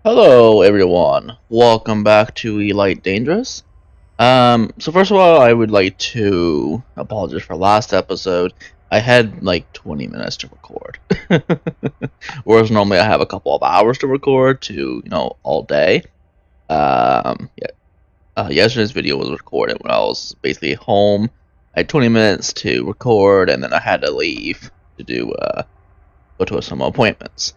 Hello everyone, welcome back to Elite Dangerous. So first of all, I would like to apologize for last episode. I had like 20 minutes to record. Whereas normally I have a couple of hours to record all day. Yesterday's video was recorded when I was basically home. I had 20 minutes to record and then I had to leave to go to some appointments.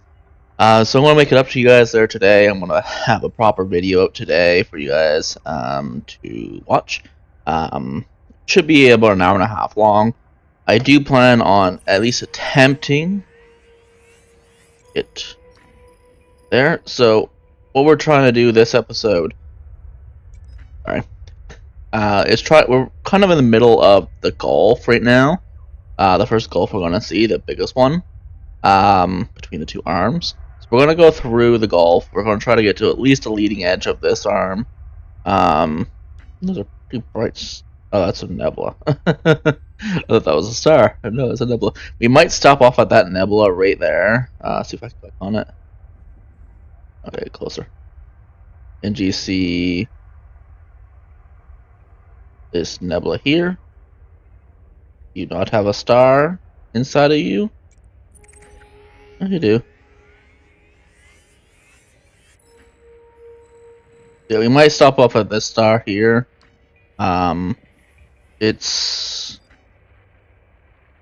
So I'm going to make it up to you guys there today. I'm going to have a proper video up today for you guys to watch. Should be about an hour and a half long. I do plan on at least attempting it there. So what we're trying to do this episode, we're kind of in the middle of the Gulf right now. The first Gulf we're going to see, the biggest one, between the two arms. We're going to go through the Gulf. We're going to try to get to at least the leading edge of this arm. Those are pretty bright. Oh, that's a nebula. I thought that was a star. No, it's a nebula. We might stop off at that nebula right there. See if I can click on it. Okay, closer. NGC. This nebula here. You do not have a star inside of you? Oh, you do. Yeah, we might stop off at this star here. It's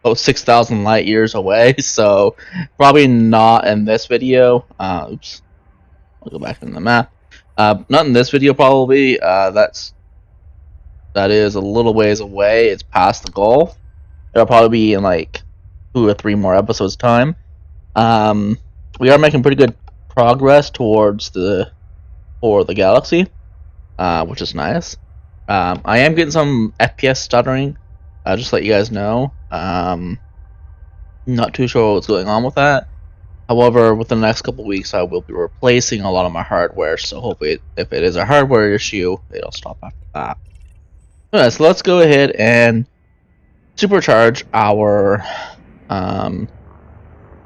6,000 light years away, so probably not in this video. Oops, I'll go back in the map. Not in this video, probably. That is a little ways away. It's past the Gulf. It'll probably be in like 2 or 3 more episodes time. We are making pretty good progress towards the galaxy, which is nice. I am getting some FPS stuttering, just to let you guys know. Not too sure what's going on with that. However, within the next couple weeks I will be replacing a lot of my hardware, so hopefully if it is a hardware issue, it'll stop after that. Alright, so let's go ahead and supercharge our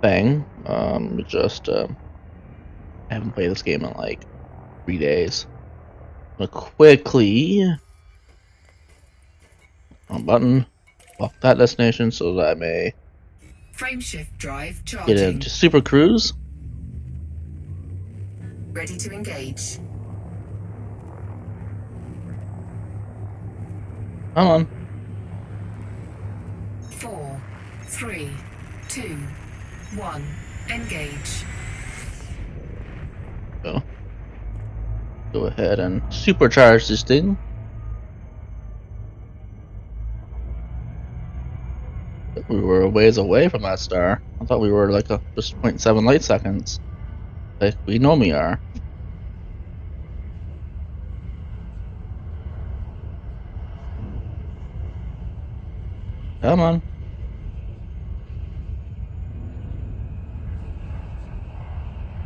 thing. I haven't played this game in like 3 days. I'm gonna quickly button lock that destination so that I may frameshift drive charging. Get into super cruise. Ready to engage. Come on. 4, 3, 2, 1. Engage. Go ahead and supercharge this thing. We were a ways away from that star. I thought we were like just 0.7 light seconds, like we normally are. Come on.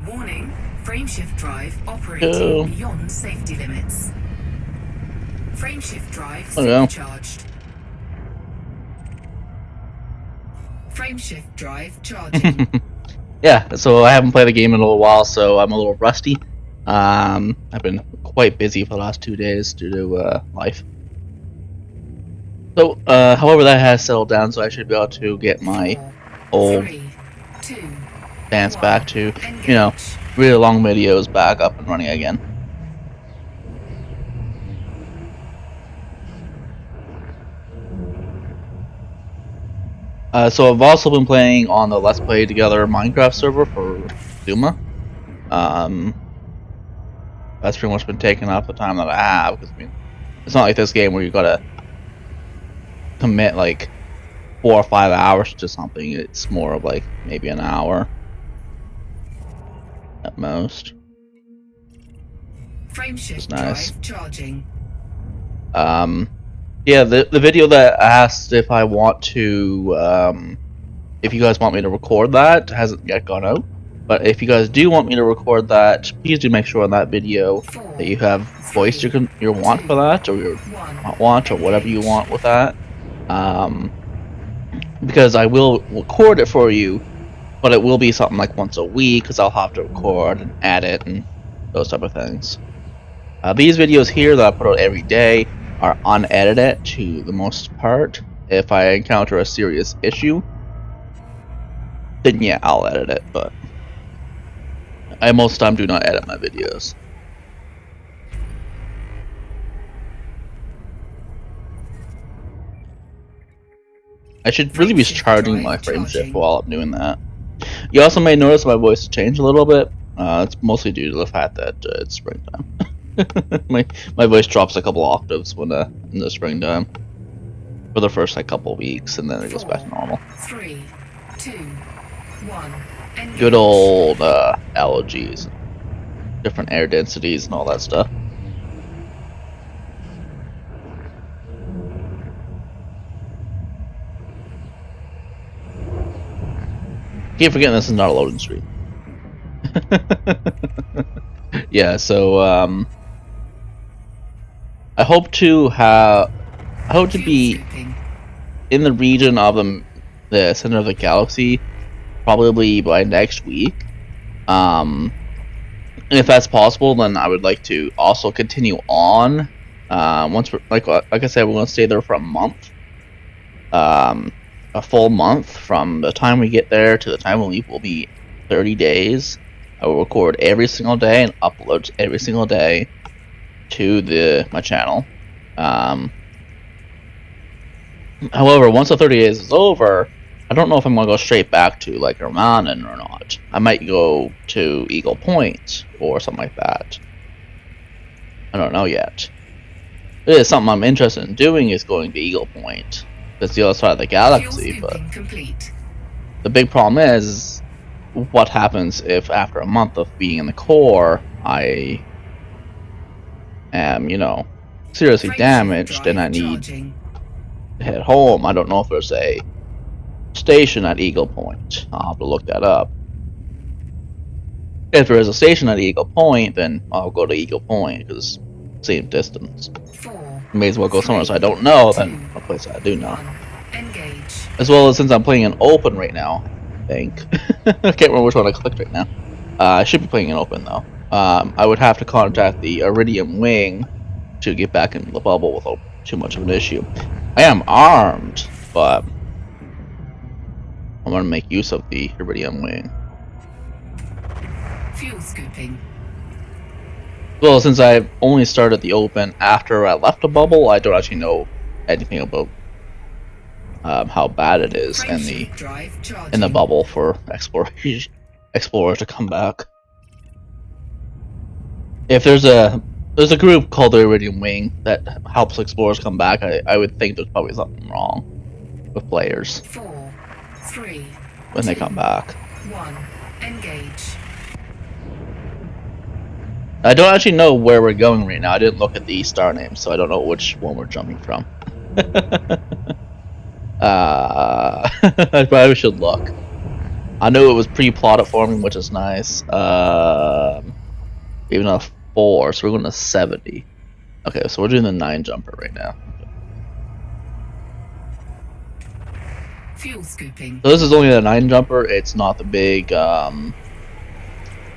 Warning. Frameshift drive operating beyond safety limits. Frameshift drive supercharged. Frameshift drive charging. Yeah, so I haven't played the game in a little while, so I'm a little rusty. I've been quite busy for the last 2 days due to life. So, however, that has settled down, so I should be able to get my old dance back to, really long videos back up and running again. So I've also been playing on the Let's Play Together Minecraft server for Zuma. That's pretty much been taking up the time that I have, because I mean, it's not like this game where you gotta commit like 4 or 5 hours to something. It's more of like maybe an hour at most. Frameshift nice. drive charging. Yeah, the video that asked if I want to, if you guys want me to record that hasn't yet gone out. But if you guys do want me to record that, please do make sure in that video that you have voiced your want for that, or your want, or whatever you want with that. Because I will record it for you, but it will be something like once a week, because I'll have to record and edit and those type of things. These videos here that I put out every day are unedited to the most part. If I encounter a serious issue, then yeah, I'll edit it, but I most of the time do not edit my videos. I should really be charging my frame shift while I'm doing that. You also may notice my voice changed a little bit. It's mostly due to the fact that it's springtime. my voice drops a couple octaves when in the springtime for the first like couple weeks, and then it goes back to normal. 3, 2, 1. Engage. Good old allergies, different air densities, and all that stuff. Keep forgetting this is not a loading screen. Yeah, so I hope to be in the region of the center of the galaxy probably by next week. And if that's possible, then I would like to also continue on. Once we're, like I said, we're going to stay there for a month. A full month from the time we get there to the time we leave will be 30 days. I will record every single day and upload every single day to my channel. However, once the 30 days is over, I don't know if I'm going to go straight back to like Hermanen or not. I might go to Eagle Point or something like that. I don't know yet. It is something I'm interested in doing, is going to Eagle Point. That's the other side of the galaxy, but the big problem is what happens if after a month of being in the core I am, seriously damaged and I need to head home. I don't know if there's a station at Eagle Point. I'll have to look that up. If there is a station at Eagle Point, then I'll go to Eagle Point because same distance. May as well go somewhere so I don't know than a place I do know. As well as since I'm playing an open right now, I think. I can't remember which one I clicked right now. I should be playing an open though. I would have to contact the Iridium Wing to get back into the bubble without too much of an issue. I am armed, but I'm going to make use of the Iridium Wing. Fuel scooping. Well, since I only started the open after I left the bubble, I don't actually know anything about how bad it is in the bubble for explorers to come back. If there's a group called the Iridium Wing that helps explorers come back, I would think there's probably something wrong with players 4, 3, when they come back. 1. Engage. I don't actually know where we're going right now. I didn't look at the star names, so I don't know which one we're jumping from. I probably should look. I knew it was pre-plotted for me, which is nice. Even a 4, so we're going to 70. Okay, so we're doing the 9 jumper right now. Fuel scooping. So this is only the 9 jumper. It's not the big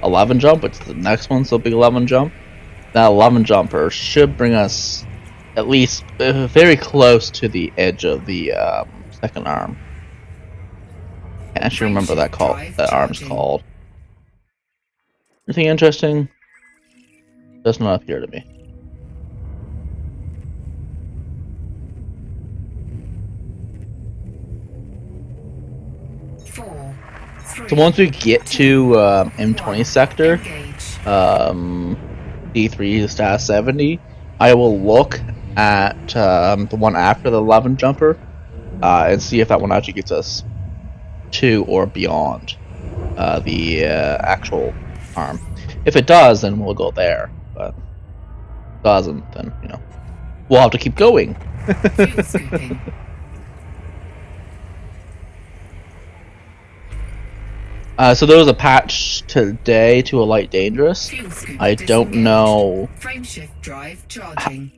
11 jump. It's the next one, so big 11 jump. That 11 jumper should bring us at least very close to the edge of the second arm. I can't actually remember that arm's called. Anything interesting? Does not appear to me. So once we get to M20 sector, D3-70, I will look at the one after the 11 jumper and see if that one actually gets us to or beyond the actual arm. If it does, then we'll go there. But if it doesn't, then we'll have to keep going. So there was a patch today to a light dangerous. I don't know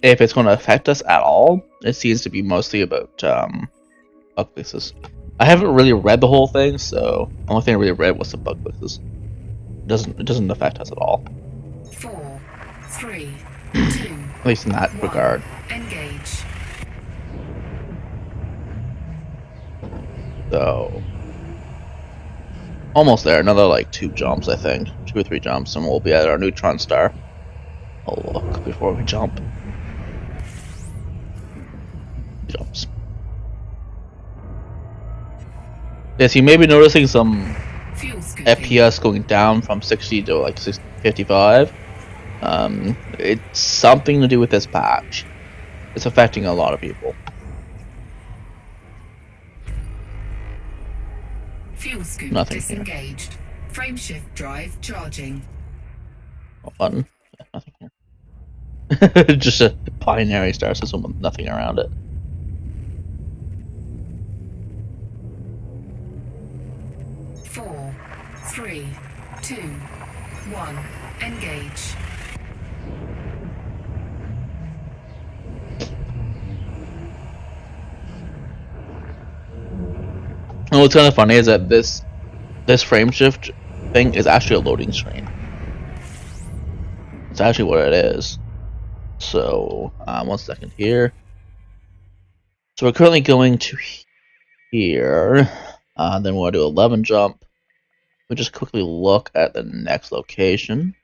if it's going to affect us at all. It seems to be mostly about bug fixes. I haven't really read the whole thing, so the only thing I really read was the bug fixes. It doesn't affect us at all. 4, 3, 2, At least in that 1. regard. Engage. So almost there. Another like 2 jumps, I think. 2 or 3 jumps, and we'll be at our neutron star. Oh look, before we jump. Jumps. Yes, you may be noticing some Fuel scooping. FPS going down from 60 to like 55. It's something to do with this patch. It's affecting a lot of people. Fuel scoop Nothing disengaged. Frame shift drive charging. Oh, button. Yeah, nothing here. Just a binary star system with nothing around it. Four, 3, 2, 1. Engage. And what's kind of funny is that this frame shift thing is actually a loading screen. It's actually what it is. So 1 second here. So we're currently going to here. Then we'll do 11 jump. We'll just quickly look at the next location.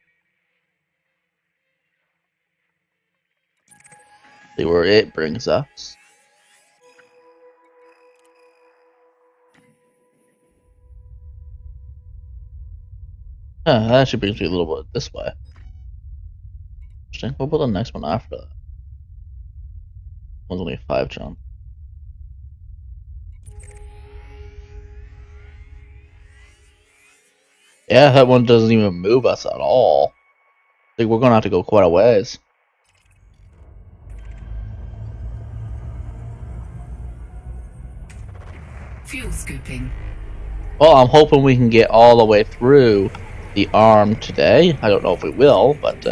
See where it brings us. That actually brings me a little bit this way. Interesting. What about the next one after that? One's only a 5 jump. Yeah, that one doesn't even move us at all. I think we're gonna have to go quite a ways. Fuel scooping. Well, I'm hoping we can get all the way through the arm today. I don't know if we will, but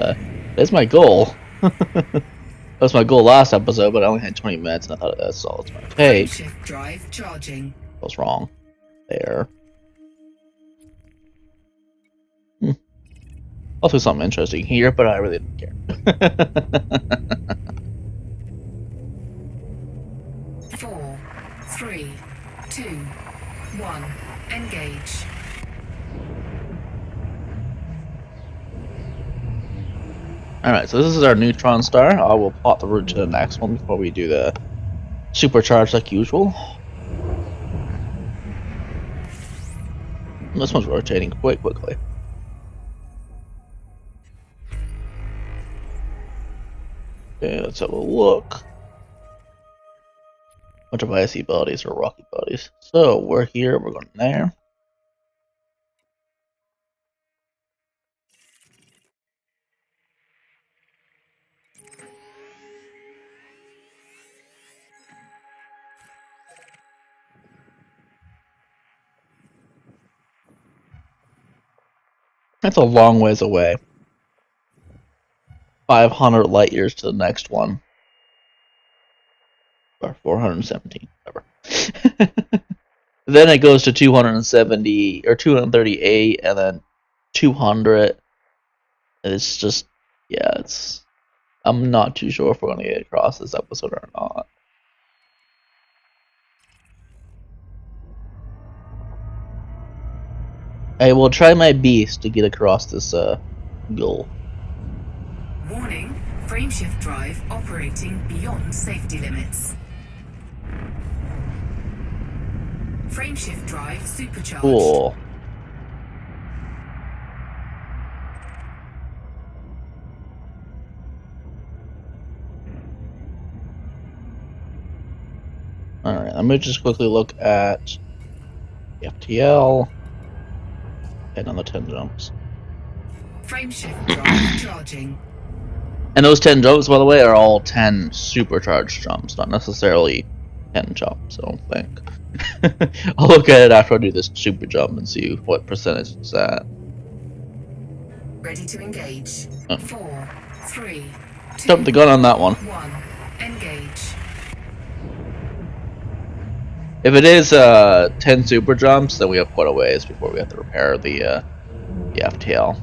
it's my goal. That was my goal last episode, but I only had 20 minutes, and I thought that's all it's going to take. Frame shift drive charging. I was wrong. There. Also something interesting here, but I really didn't care. 4, 3, 2, 1. Engage. Alright, so this is our neutron star. I will plot the route to the next one before we do the supercharge like usual. This one's rotating quite quickly. Okay, let's have a look. Bunch of icy bodies or rocky bodies. So we're here, we're going there. That's a long ways away. 500 light years to the next one. Or 417, whatever. Then it goes to 270 or 238 and then 200. It's just, yeah, it's. I'm not too sure if we're going to get across this episode or not. I will try my best to get across this goal. Warning, frameshift drive operating beyond safety limits. Frameshift drive supercharged. Cool. Alright, let me just quickly look at the FTL and on the 10 jumps. Frameshift drive charging. And those 10 jumps, by the way, are all 10 supercharged jumps, not necessarily 10 jumps, I don't think. I'll look at it after I do this super jump and see what percentage it's at. Ready to engage. 4, 3, 2, Jump the gun on that one. 1. Engage. If it is 10 super jumps, then we have quite a ways before we have to repair the FTL.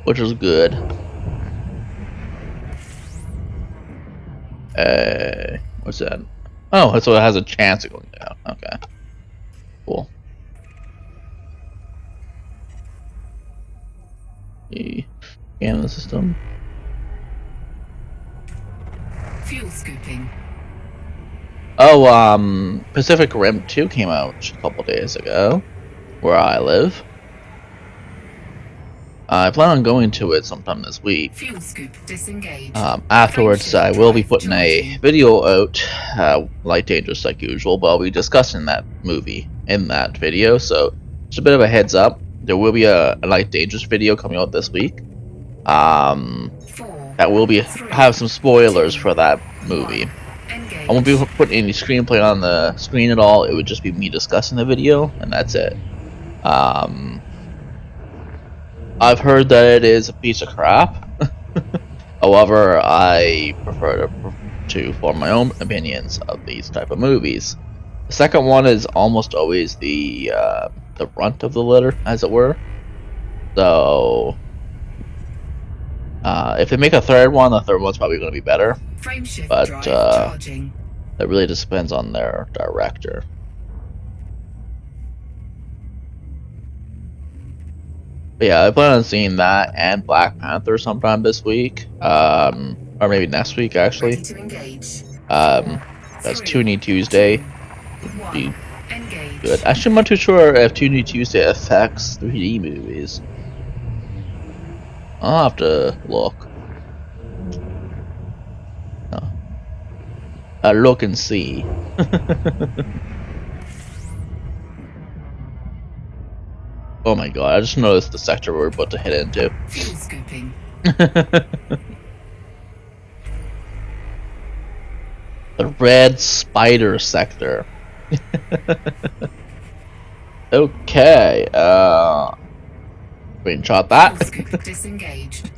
which is good. What's that? Oh, so it has a chance of going down. Okay, cool. Scan the system. Fuel scooping. Oh, Pacific Rim 2 came out a couple days ago, where I live. I plan on going to it sometime this week. Fuel scoop disengaged. Afterwards, I will be putting a video out, like Dangerous like usual, but I'll be discussing that movie in that video, so just a bit of a heads up. There will be a Light Dangerous video coming out this week. That will have some spoilers for that movie. I won't be putting any screenplay on the screen at all. It would just be me discussing the video, and that's it. I've heard that it is a piece of crap. However, I prefer to form my own opinions of these type of movies. The second one is almost always the runt of the litter, as it were. So, if they make a third one, the third one's probably going to be better. But it really just depends on their director. But yeah, I plan on seeing that and Black Panther sometime this week, or maybe next week actually. That's Toonie Tuesday. Would be good. Actually, I'm not too sure if Toonie Tuesday affects 3D movies. I'll have to look. Look and see. Oh my god, I just noticed the sector we're about to hit into. Fuel scooping. The red spider sector. Okay, screenshot that. Scoop disengaged.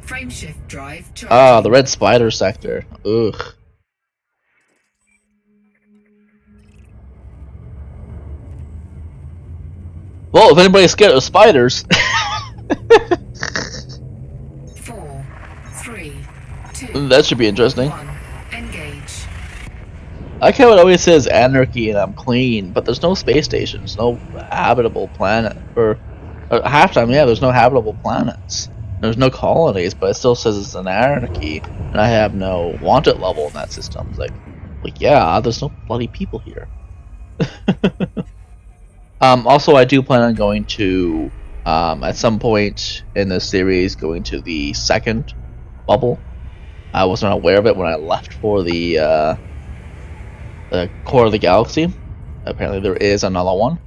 Frameshift drive charging. Ah, the red spider sector. Ugh. Well, if anybody's scared of spiders. 4, 3, 2, that should be interesting. 1. Engage. I like how it always says anarchy and I'm clean, but there's no space stations, no habitable planet. Or half time, yeah, there's no habitable planets. There's no colonies, but it still says it's an anarchy, and I have no wanted level in that system. It's like yeah, there's no bloody people here. Also, I do plan on going to, at some point in this series, going to the second bubble. I wasn't aware of it when I left for the core of the galaxy. Apparently there is another one.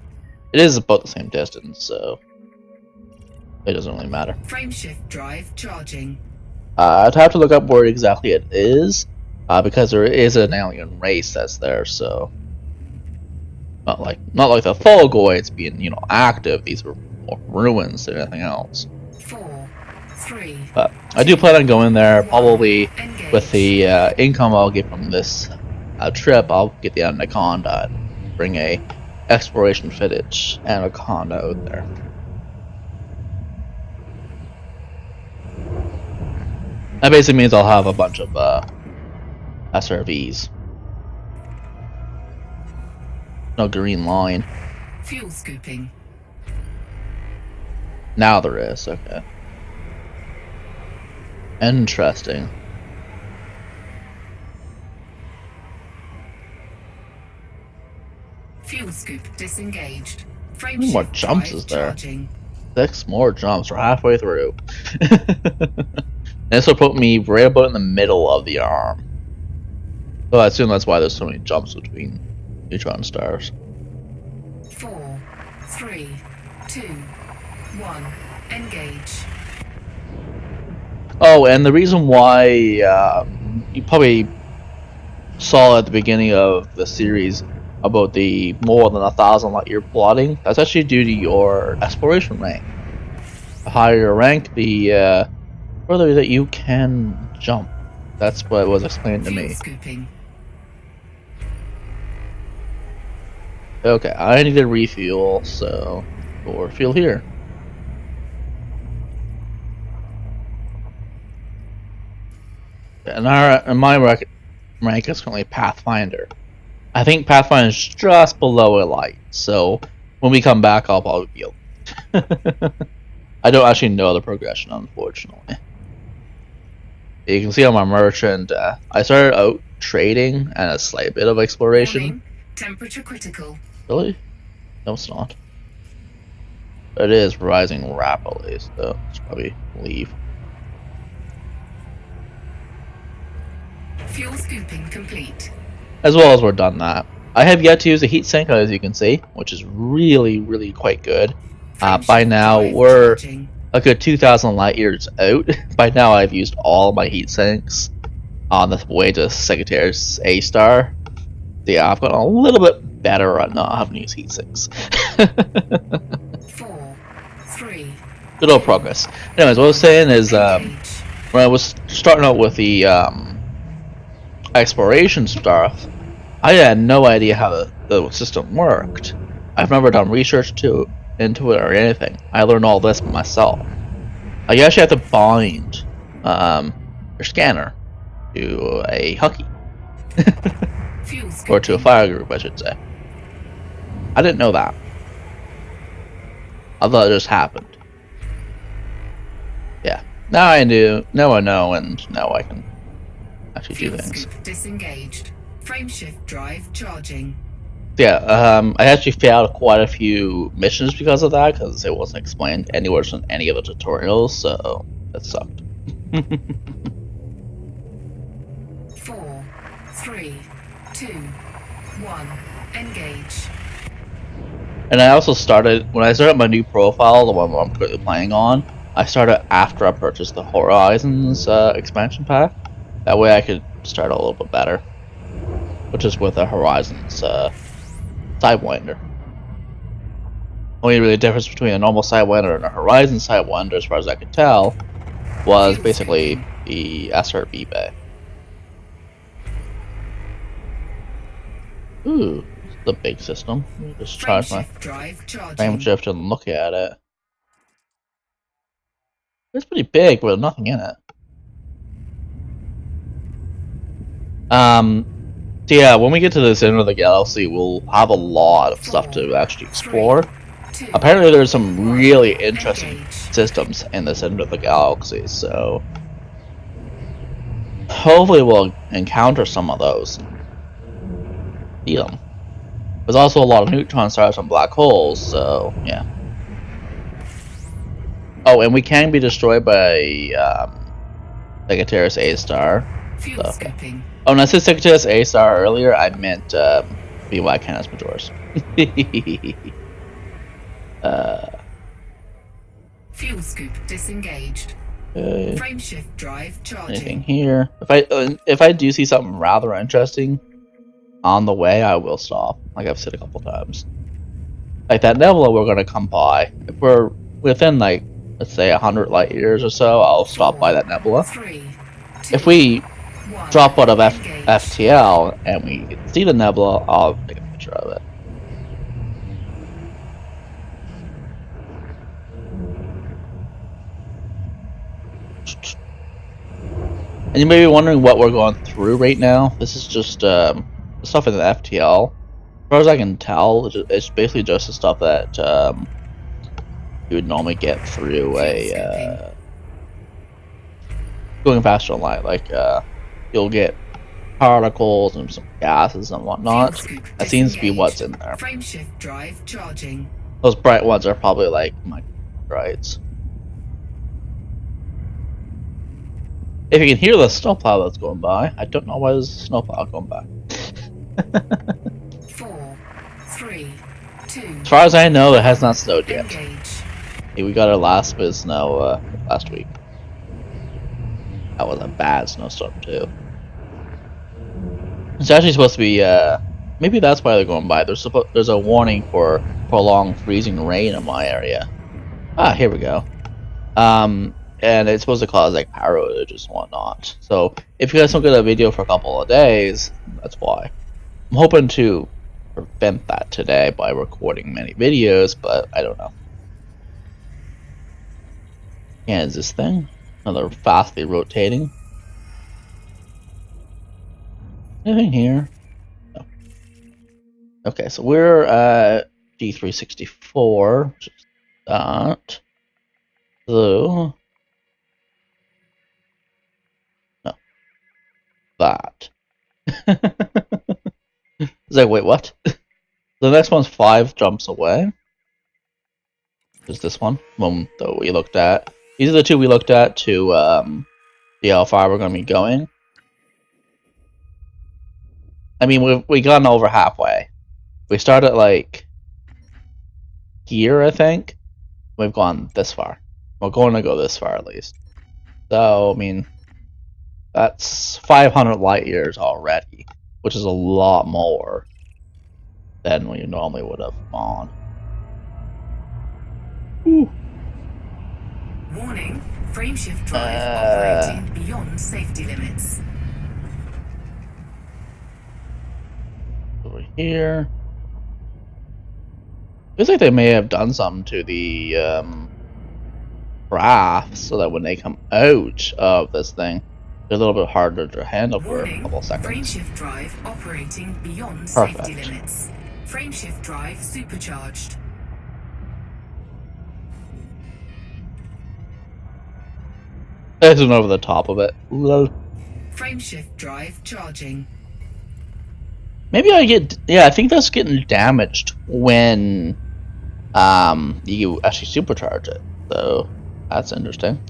It is about the same distance, so it doesn't really matter. Frameshift drive charging. I'd have to look up where exactly it is, because there is an alien race that's there, so... Not like the Tholgoids being, active. These are more ruins than anything else. 4, 3. But I do plan on going there, probably with the income I'll get from this trip. I'll get the Anaconda and bring a exploration footage Anaconda out there. That basically means I'll have a bunch of SRVs. No green line. Fuel scooping. Now there is, okay. Interesting. Fuel scoop disengaged. How many more jumps is there? Charging. 6 more jumps. We're halfway through. This will put me right about in the middle of the arm. So I assume that's why there's so many jumps between neutron stars. 4, 3, 2, 1. Engage. Oh, and the reason why you probably saw at the beginning of the series about the more than 1,000 light year plotting, that's actually due to your exploration rank. The higher your rank, the further that you can jump. That's what was explained to me. Scooping. Okay, I need to refuel, so we'll refuel here. And my rank is currently Pathfinder. I think Pathfinder is just below Elite, so when we come back, I'll probably be Elite. I don't actually know the progression, unfortunately. You can see on my merchant, I started out trading and a slight bit of exploration. Warning, temperature critical. Really? No, it's not. But it is rising rapidly, so I should probably leave. Fuel scooping complete. As well as we're done that. I have yet to use a heat sink, as you can see, which is really, really quite good. By now, we're a good 2,000 light years out. By now, I've used all my heat sinks on the way to Sagittarius A-star. Yeah, I've gotten a little bit better at not having to use heat sinks. 4, 3. Good old progress. Anyways, what I was saying is, when I was starting out with the exploration stuff, I had no idea how the system worked. I've never done research into it or anything. I learned all this myself. You actually have to bind your scanner to a Hucky. Or to a fire group, I should say. I didn't know that. I thought it just happened. Yeah. Now I do. Now I know, and now I can actually do things. Disengaged. Frameshift drive charging. Yeah, I actually failed quite a few missions because of that, because it wasn't explained anywhere in any of the tutorials, so that sucked. 4, 3, 2, 1. Engage. And I also started, when I started my new profile, the one I'm currently playing on, I started after I purchased the Horizons expansion pack. That way I could start a little bit better. Which is with the Horizons Sidewinder. Only really difference between a normal Sidewinder and a Horizon Sidewinder, as far as I could tell, was basically the SRB bay. Ooh, this is a big system. Just charge my frame shift and look at it. It's pretty big, but nothing in it. So yeah, when we get to the center of the galaxy, we'll have a lot of stuff to actually explore. Apparently there's some really interesting systems in the center of the galaxy, so hopefully we'll encounter some of those. See them. There's also a lot of neutron stars and black holes, so yeah. Oh, and we can be destroyed by Sagittarius A-star. So, okay. Oh, and I said Sagittarius A-star earlier, I meant BY Canis Majoris. Fuel scoop disengaged. Frameshift drive charging. Anything here? If I do see something rather interesting on the way, I will stop. Like I've said a couple times. Like that nebula we're gonna come by. If we're within like, let's say 100 light years or so, I'll stop by that nebula. 3, 2, if we 1. drop out of FTL and we can see the nebula, I'll take a picture of it. And you may be wondering what we're going through right now. This is just stuff in the FTL. As far as I can tell, it's basically just the stuff that you would normally get through a going faster than light. Like you'll get particles and some gases and whatnot. That seems to be what's in there. Frameshift drive charging. Those bright ones are probably like microbrights. If you can hear the snowplow that's going by, I don't know why there's a snowplow going by. 4, 3, 2. As far as I know, it has not snowed yet. Engage. Hey, we got our last bit of snow last week. That was a bad snowstorm too. It's actually supposed to be. Maybe that's why they're going by. There's a warning for prolonged freezing rain in my area. Ah, here we go. And it's supposed to cause like power outages and whatnot. So if you guys don't get a video for a couple of days, that's why. I'm hoping to prevent that today by recording many videos, but I don't know. And is this thing another fastly rotating? Anything here? No. Okay, so we're at G364, which is that. So, no, that. It's like, wait, what? The next one's 5 jumps away. Is this one that we looked at? These are the 2 we looked at to see how far we're going to be going. I mean, we've gotten over halfway. We started like here, I think. We've gone this far. We're going to go this far at least. So, I mean, that's 500 light years already, which is a lot more than we normally would have gone. Ooh. Warning, frameshift drive operating beyond safety limits. Over here. Feels like they may have done something to the craft so that when they come out of this thing, they're a little bit harder to handle for a couple seconds. Frameshift drive operating beyond safety limits. Frameshift drive supercharged. There's one over the top of it. Lol. Frameshift drive charging. Maybe I think that's getting damaged when you actually supercharge it. So that's interesting.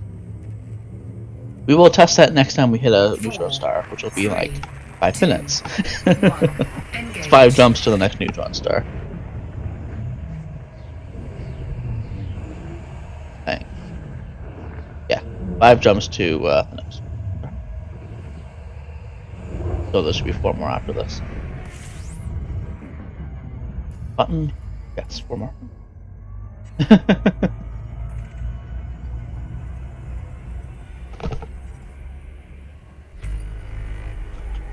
We will test that next time we hit a neutron star, which will be like 5 minutes. It's 5 jumps to the next neutron star. Dang. Yeah, 5 jumps to the next. So there should be 4 more after this. Button. Yes, 4 more.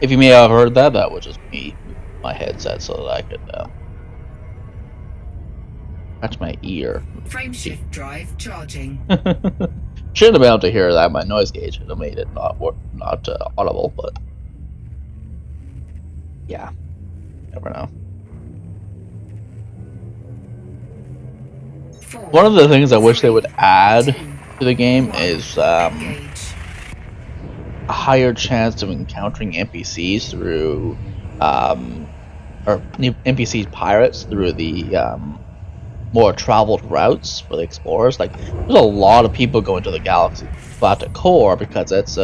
If you may have heard that, that was just me, my headset, so that I could catch my ear. Frameshift drive charging. Shouldn't have been able to hear that. My noise gauge would have made it not audible, but yeah, never know. One of the things I wish they would add to the game is a higher chance of encountering NPCs through, or NPCs pirates through the more traveled routes for the explorers. Like, there's a lot of people going to the galactic core because it's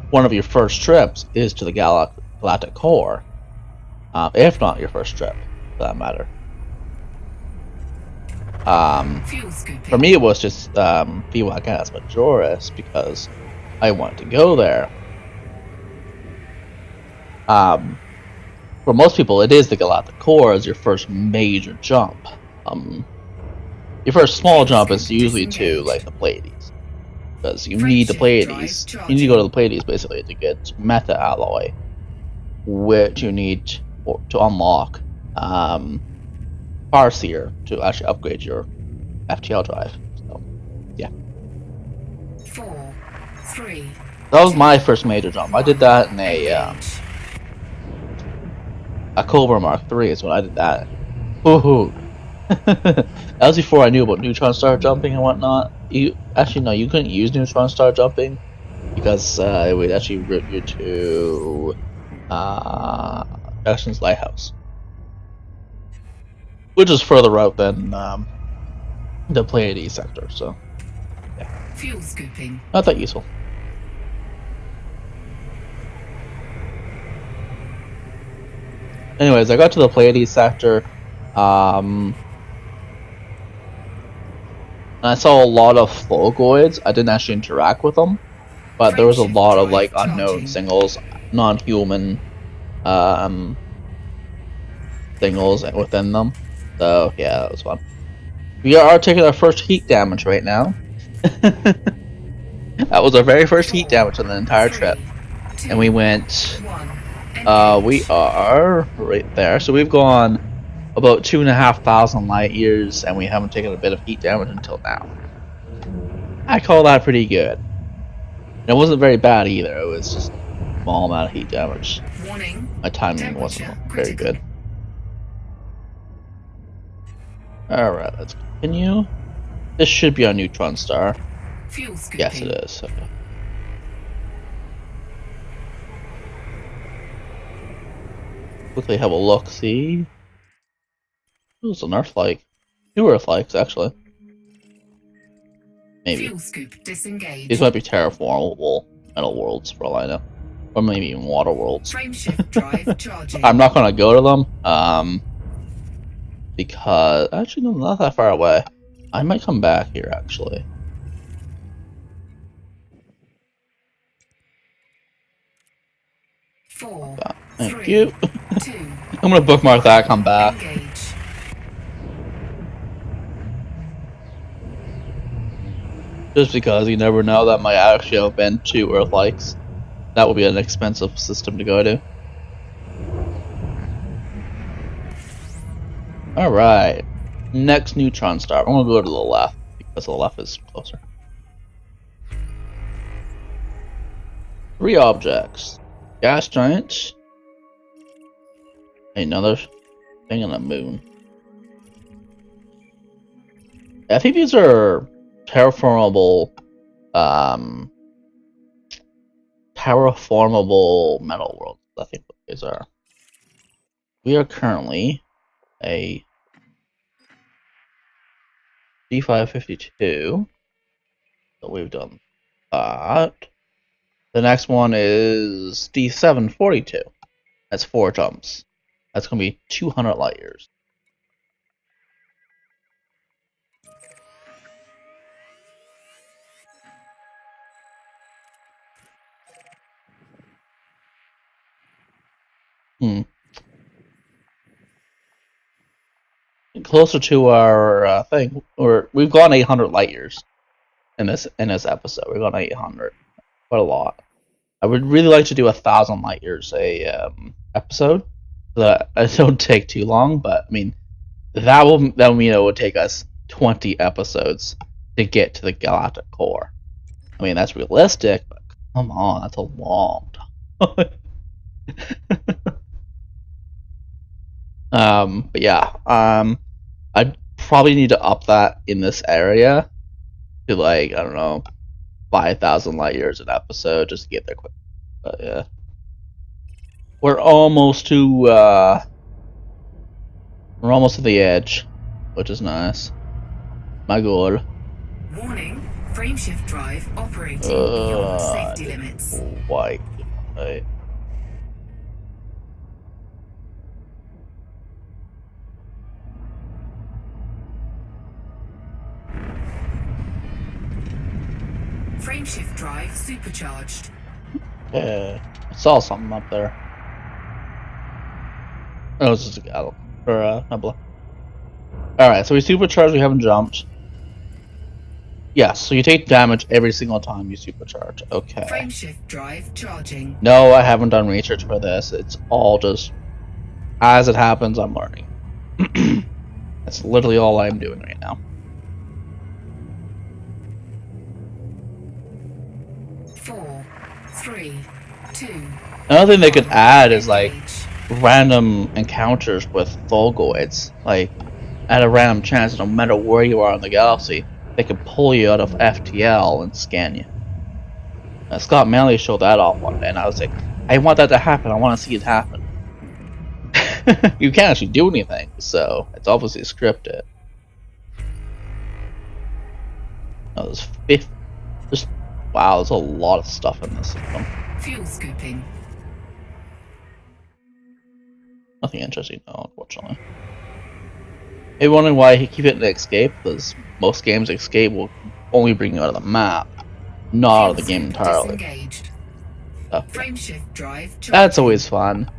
one of your first trips is to the galactic core, if not your first trip, for that matter. For me, it was just VWAC as Majoris because I wanted to go there. For most people, it is the galactic core as your first major jump. Your first small jump is usually to like the Pleiades, because you need the Pleiades. You need to go to the Pleiades basically to get meta alloy, which you need to unlock Farseer to actually upgrade your FTL drive. So, yeah. 4, 3. That was my first major jump. I did that in a Cobra Mark III is when I did that. Woohoo! That was before I knew about neutron star jumping and whatnot. Actually no, you couldn't use neutron star jumping because it would actually route you to Jackson's Lighthouse, which is further out than the Pleiades sector. So yeah, Fuel scooping. Not that useful. Anyways, I got to the Pleiades sector. And I saw a lot of Phogoids. I didn't actually interact with them, but there was a lot of like unknown singles, non-human singles within them. So yeah, that was fun. We are taking our first heat damage right now. That was our very first heat damage on the entire trip, and we went. We are right there. So we've gone about 2,500 light years, and we haven't taken a bit of heat damage until now. I call that pretty good. And it wasn't very bad either. It was just small amount of heat damage. Warning. My timing wasn't very good. Alright, let's continue. This should be our neutron star. Fuel scooping. Yes, it is. Okay. Quickly have a look, see? Who's an Earth-like? 2 Earth-likes, actually. Maybe. Fuel scoop disengaged. These might be terraformable metal worlds, for all I know. Or maybe even water worlds. Frameshift drive charging. I'm not gonna go to them, because... Actually, no, not that far away. I might come back here, actually. Thank you. I'm gonna bookmark that, come back. Engage. Just because you never know, that might actually have been 2 Earth-likes. That would be an expensive system to go to. Alright. Next neutron star. I'm gonna go to the left, because the left is closer. 3 objects. Gas giant. Another thing on the moon. I think these are terraformable metal worlds. I think what these are. We are currently a D552. So we've done that. The next one is D742. That's 4 jumps. That's going to be 200 light years. Closer to our thing, we've gone 800 light years in this episode. We've gone 800, quite a lot. I would really like to do 1,000 light years episode, so that it don't take too long. But I mean, that will mean it would take us 20 episodes to get to the galactic core. I mean, that's realistic, but come on, that's a long time. But yeah, I'd probably need to up that in this area to, like, I don't know, 5,000 light years an episode just to get there quick. But yeah, we're almost to the edge, which is nice. My god. Warning: frameshift drive operating beyond safety limits. White. Right. Frameshift drive supercharged. Yeah, I saw something up there. Oh, it was just a gal or Nebula. Alright, so we supercharged, we haven't jumped. Yes, so you take damage every single time you supercharge. Okay. Frameshift drive charging. No, I haven't done research for this. It's all just as it happens, I'm learning. That's literally all I'm doing right now. 4, 3, 2. Another thing they could add is like random encounters with Tholgoids. Like, at a random chance, no matter where you are in the galaxy, they can pull you out of FTL and scan you. Scott Manley showed that off one day, and I was like, I want that to happen. I want to see it happen. You can't actually do anything, so it's obviously scripted. Oh, there's 50. Wow, there's a lot of stuff in this system. Fuel scooping. Nothing interesting, though, unfortunately. Maybe wondering why he keep hitting escape, because most games escape will only bring you out of the map, not out of the game entirely. Frameshift drive. That's always fun.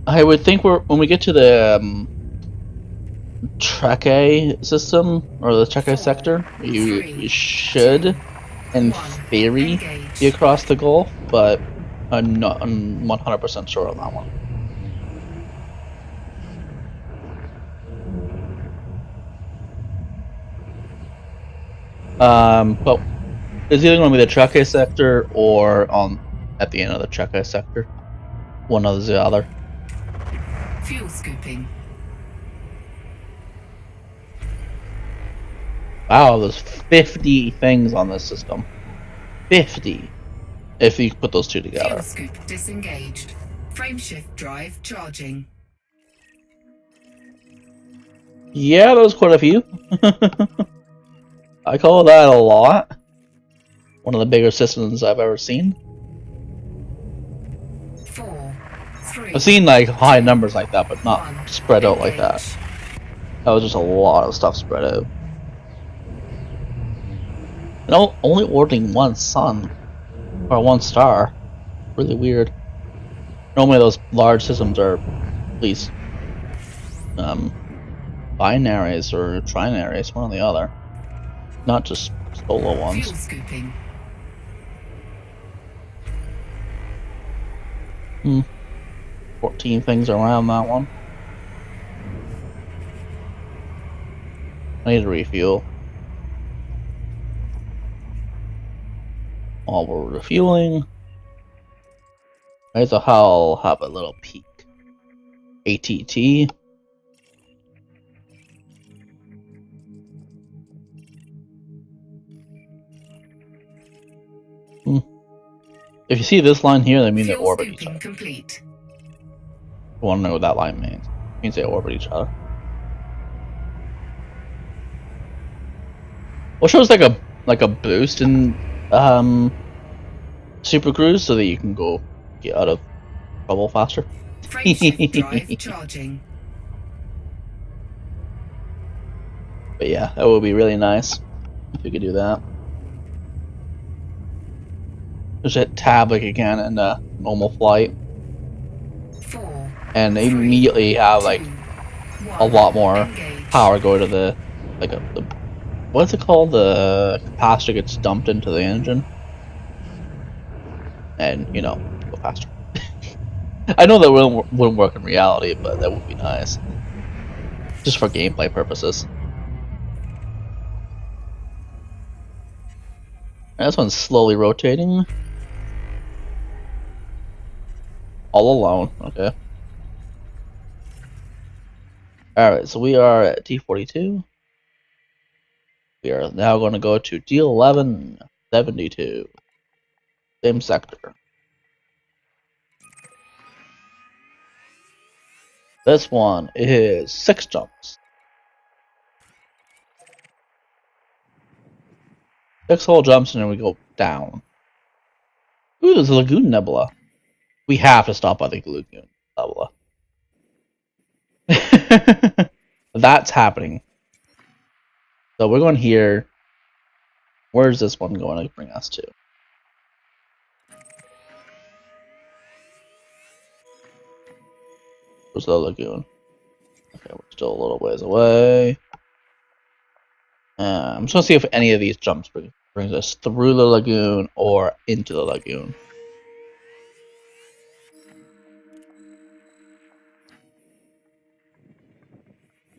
I would think when we get to the Trek-A system, or the Trek-A sector, you should, in theory, be across the Gulf, but I'm 100% sure on that one. But it's either going to be the Chucky sector or at the end of the Chucky sector. One or the other. Fuel scooping. Wow, there's 50 things on this system. 50. If you put those two together. Fuel scoop disengaged. Frameshift drive charging. Yeah, there's quite a few. I call that a lot. One of the bigger systems I've ever seen. 4, 3. I've seen like high numbers like that, but not 1. spread out like that. That was just a lot of stuff spread out. And only orbiting one sun or one star. Really weird. Normally those large systems are at least binaries or trinaries, one or the other. Not just solo ones. Fuel scooping. 14 things around that one. I need to refuel. While we're refueling, I'll have a little peek. ATT. If you see this line here, that means they orbit each other. Complete. I want to know what that line means. It means they orbit each other. Well, shows like a boost in Super Cruise so that you can go get out of trouble faster. Frameshift drive charging. But yeah, that would be really nice if we could do that. Just hit tab like again in normal flight. 4, and immediately have like a lot more power go to the what's it called? The capacitor gets dumped into the engine, and you know, go faster. I know that wouldn't work in reality, but that would be nice, just for gameplay purposes. And this one's slowly rotating. All alone, okay. Alright, so we are at T42. We are now going to go to D1172. Same sector. This one is 6 jumps. 6 whole jumps and then we go down. Ooh, there's a Lagoon Nebula. We have to stop by the Lagoon Nebula. That's happening. So we're going here. Where's this one going to bring us to? Where's the lagoon? Okay, we're still a little ways away. I'm just going to see if any of these jumps brings us through the lagoon or into the lagoon.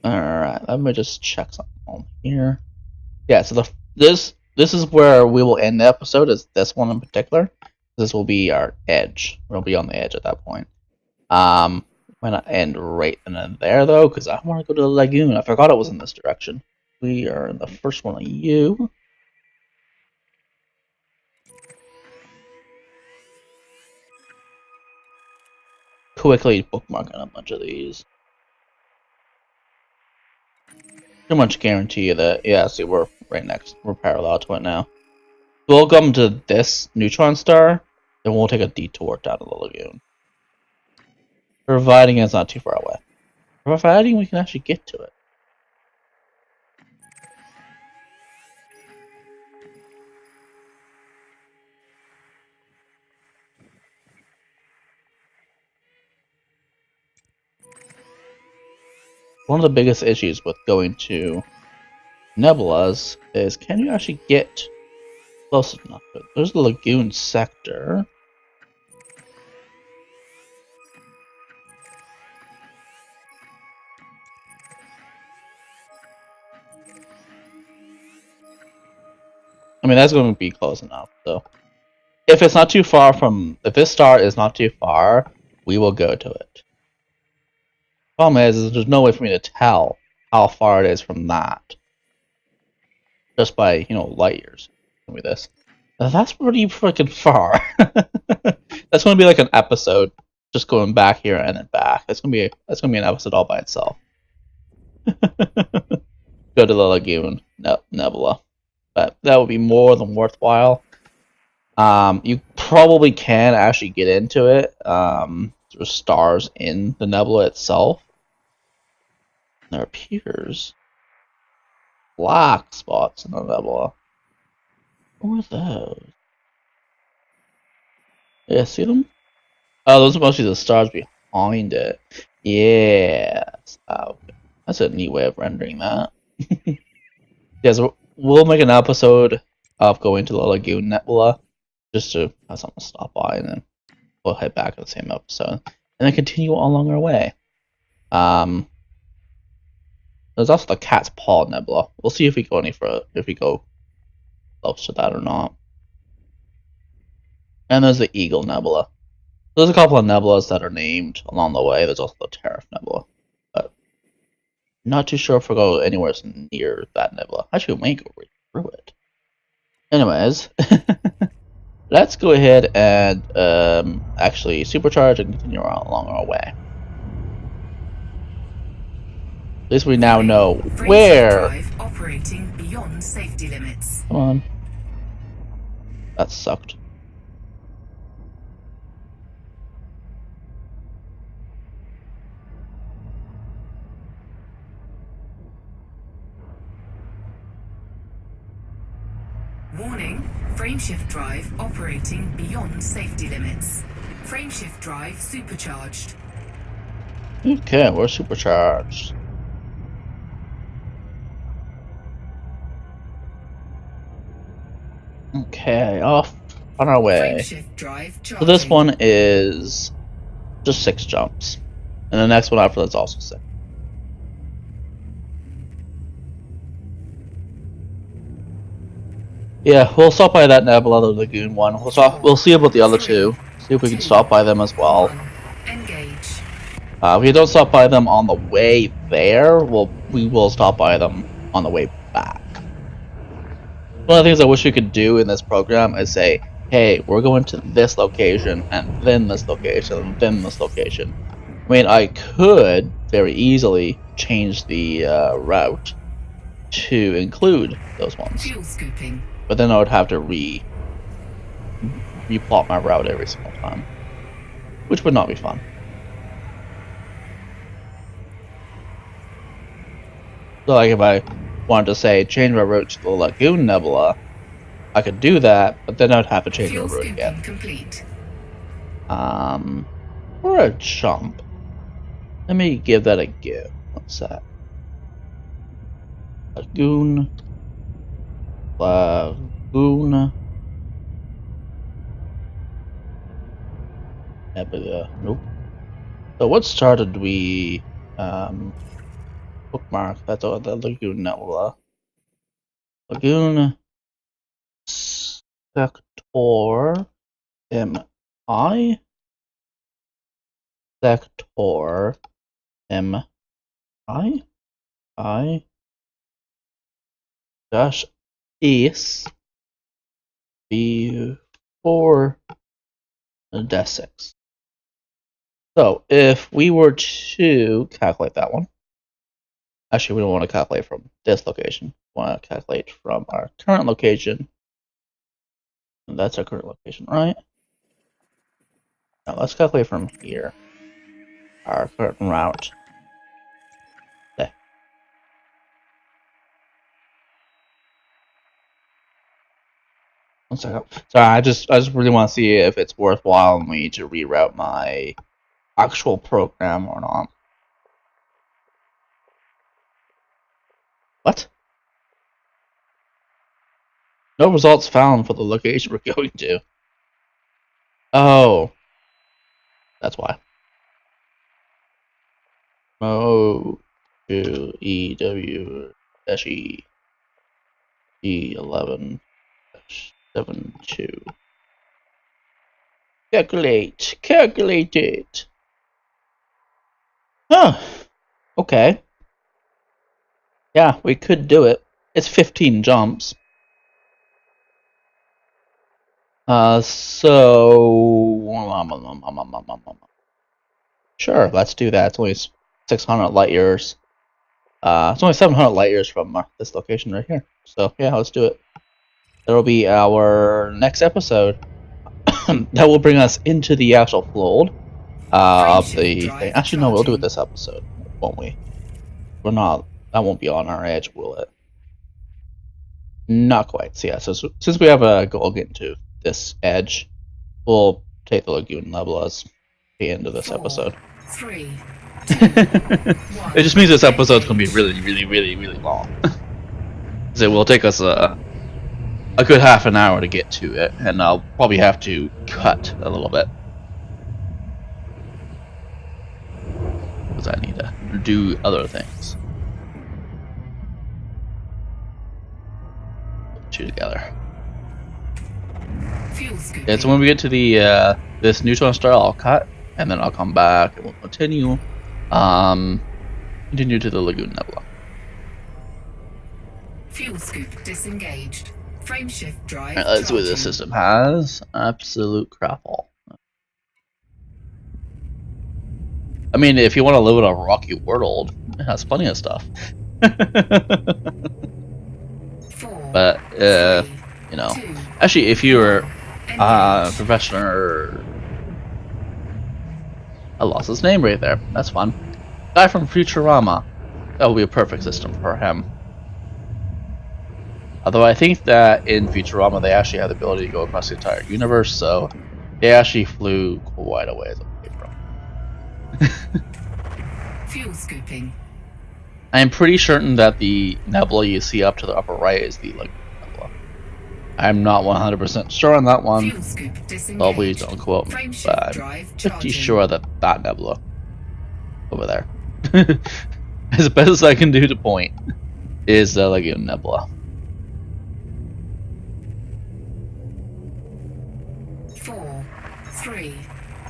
Alright, let me just check something on here. Yeah, so this is where we will end the episode, is this one in particular. This will be our edge. We'll be on the edge at that point. Why not end right in there though? Because I want to go to the lagoon. I forgot it was in this direction. We are in the first one of you. Quickly bookmarking a bunch of these. Pretty much guarantee you that, yeah, see, we're right next. We're parallel to it now. We'll come to this neutron star, then we'll take a detour down to the lagoon. Providing it's not too far away. Providing we can actually get to it. One of the biggest issues with going to nebulas is, can you actually get close enough? There's the lagoon sector. I mean, that's going to be close enough, so. If it's not too far from... If this star is not too far, we will go to it. Problem is there's no way for me to tell how far it is from that. Just by, you know, light years. With this. That's pretty freaking far. That's going to be like an episode. Just going back here and then back. That's gonna be an episode all by itself. Go to the Lagoon Nebula. But that would be more than worthwhile. You probably can actually get into it. There's stars in the nebula itself. There appears black spots in the nebula. What are those? Yeah, see them? Oh, those must be the stars behind it. Yes. Oh, that's a neat way of rendering that. Yes, we'll make an episode of going to the Lagoon Nebula just to have something to stop by, and then we'll head back to the same episode, and then continue along our way. There's also the Cat's Paw Nebula. We'll see if we go any further, if we go close to that or not. And there's the Eagle Nebula. There's a couple of nebulas that are named along the way. There's also the Tariff Nebula, but not too sure if we'll go anywhere near that nebula. Actually, we may go right through it. Anyways, let's go ahead and actually supercharge and continue along our way. At least we now know where. Drive operating beyond safety limits. Come on. That sucked. Warning, frameshift drive operating beyond safety limits. Frameshift drive supercharged. Okay, we're supercharged. Okay, off on our way. Frameshift drive charging. So this one is just 6 jumps. And the next one after that's also 6. Yeah, we'll stop by that Nebula, the Lagoon one. We'll see about the other 2. See if we can stop by them as well. Engage. If we don't stop by them on the way there, we will stop by them on the way back. One of the things I wish we could do in this program is say, hey, we're going to this location, and then this location, and then this location. I mean, I could very easily change the route to include those ones. Fuel scooping. But then I would have to replot my route every single time, which would not be fun. So like if I wanted to say change my route to the Lagoon Nebula, I could do that, but then I'd have to change my route again. Complete. For a jump, let me give that a go. What's that? Lagoon Nebula. Nope. So what star did we bookmark? That's the Lagoon Nebula. Lagoon Sector M-I? Sector M-I? Dash East B4 dash 6. So if we were to calculate that one, actually we don't want to calculate from this location. We want to calculate from our current location. And that's our current location, right? Now let's calculate from here. Our current route. Okay. One second. Sorry, I just really want to see if it's worthwhile me to reroute my actual program or not. What? No results found for the location we're going to. Oh. That's why. O to EW -E E11 72. Calculate it. Huh. Okay. Yeah, we could do it. It's 15 jumps. Sure, let's do that. It's only 600 light years. It's only 700 light years from this location right here. So yeah, let's do it. That'll be our next episode. That will bring us into the actual fold of the thing. Actually, no, we'll do it this episode, won't we? We're not. That won't be on our edge, will it? Not quite. So yeah, so since we have a goal getting to this edge, we'll take the Lagoon Nebula as the end of this episode. 3, 2, 1. It just means this episode's gonna be really long. So it will take us a good half an hour to get to it, and I'll probably have to cut a little bit because I need to do other things. Put the two together. Yeah, so when we get to the this neutron star, I'll cut, and then I'll come back and we'll continue to the Lagoon Nebula. Fuel scoop disengaged. Frame shift drive. Alright, let's see what this system has. Absolute crap all. I mean, if you want to live in a rocky world, it has plenty of stuff. 4, But you know, 2, actually, if you're professional, I lost his name right there. That's fun. Guy from Futurama. That would be a perfect system for him. Although I think that in Futurama they actually have the ability to go across the entire universe, so they actually flew quite a ways away from. fuel scooping. I am pretty certain that the nebula you see up to the upper right is the Lagoon Nebula. I'm not 100% sure on that one. Fuel scoop disengaged. Oh, please don't quote me, but I'm pretty sure that that nebula over there, as best as I can do to point, is the Lagoon Nebula. 4, 3,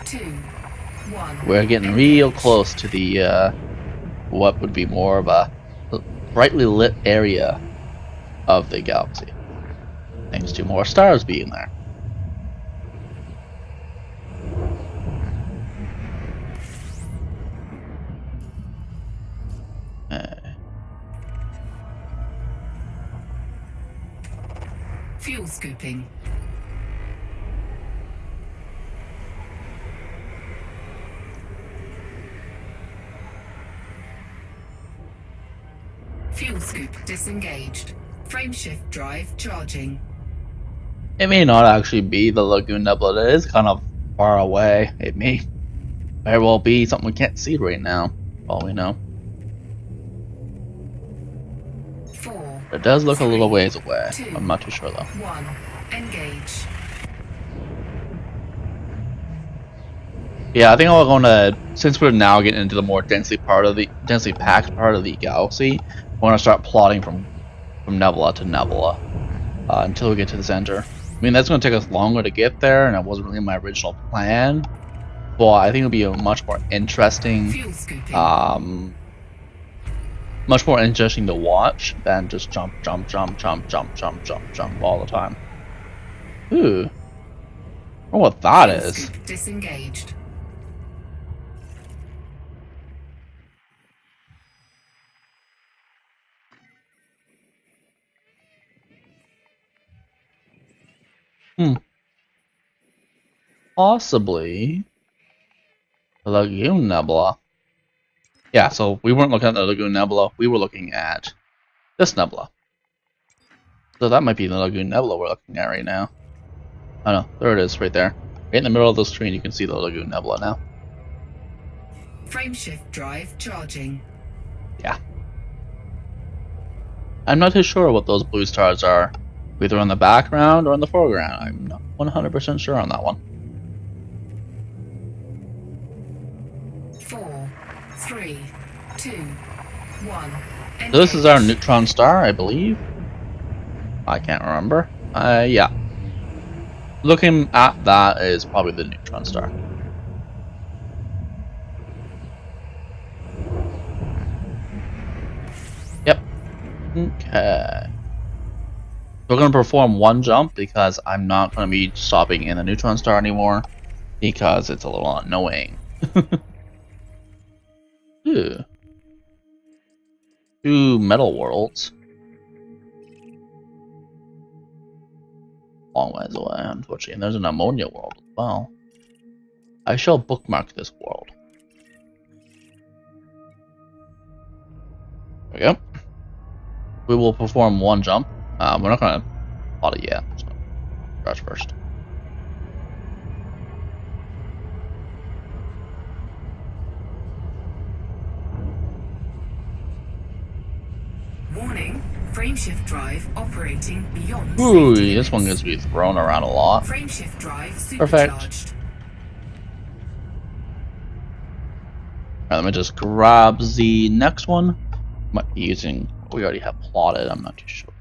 2, 1. We're getting real close to the what would be more of a brightly lit area of the galaxy, thanks to more stars being there. Fuel scooping. Fuel scoop disengaged. Frame shift drive charging. It may not actually be the Lagoon Nebula. It is kind of far away. It may very well be something we can't see right now, for all we know. 4. It does look a little ways away. 2, I'm not too sure though. 1. Engage. Yeah, I think I'm gonna, since we're now getting into the more densely packed part of the galaxy, I want to start plotting from nebula to nebula until we get to the center. I mean, that's gonna take us longer to get there, and it wasn't really my original plan. But I think it'll be a much more interesting, Fuel scooping. much more interesting to watch than just jump all the time. Ooh, I wonder what that Fuel is. scoop disengaged. Possibly the Lagoon Nebula. Yeah, so we weren't looking at the Lagoon Nebula, we were looking at this nebula. So that might be the Lagoon Nebula we're looking at right now. Oh no, there it is right there. Right in the middle of the screen you can see the Lagoon Nebula now. Frame shift drive charging. Yeah. I'm not too sure what those blue stars are, either in the background or in the foreground. I'm not 100% sure on that one. 4, 3, 2, 1. So this is our neutron star, I believe. I can't remember. Yeah. looking at that is probably the neutron star. Yep. Okay. We're going to perform one jump because I'm not going to be stopping in the neutron star anymore because it's a little annoying. Ooh. 2 metal worlds. Long ways away, unfortunately. And there's an ammonia world as well. I shall bookmark this world. There we go. We will perform one jump. We're not going to plot it yet. So crash first. Warning, frameshift drive operating beyond. Ooh, this one gets to be thrown around a lot. Frameshift drive supercharged. Perfect. Alright, let me just grab the next one. Might be using we already have plotted, I'm not too sure.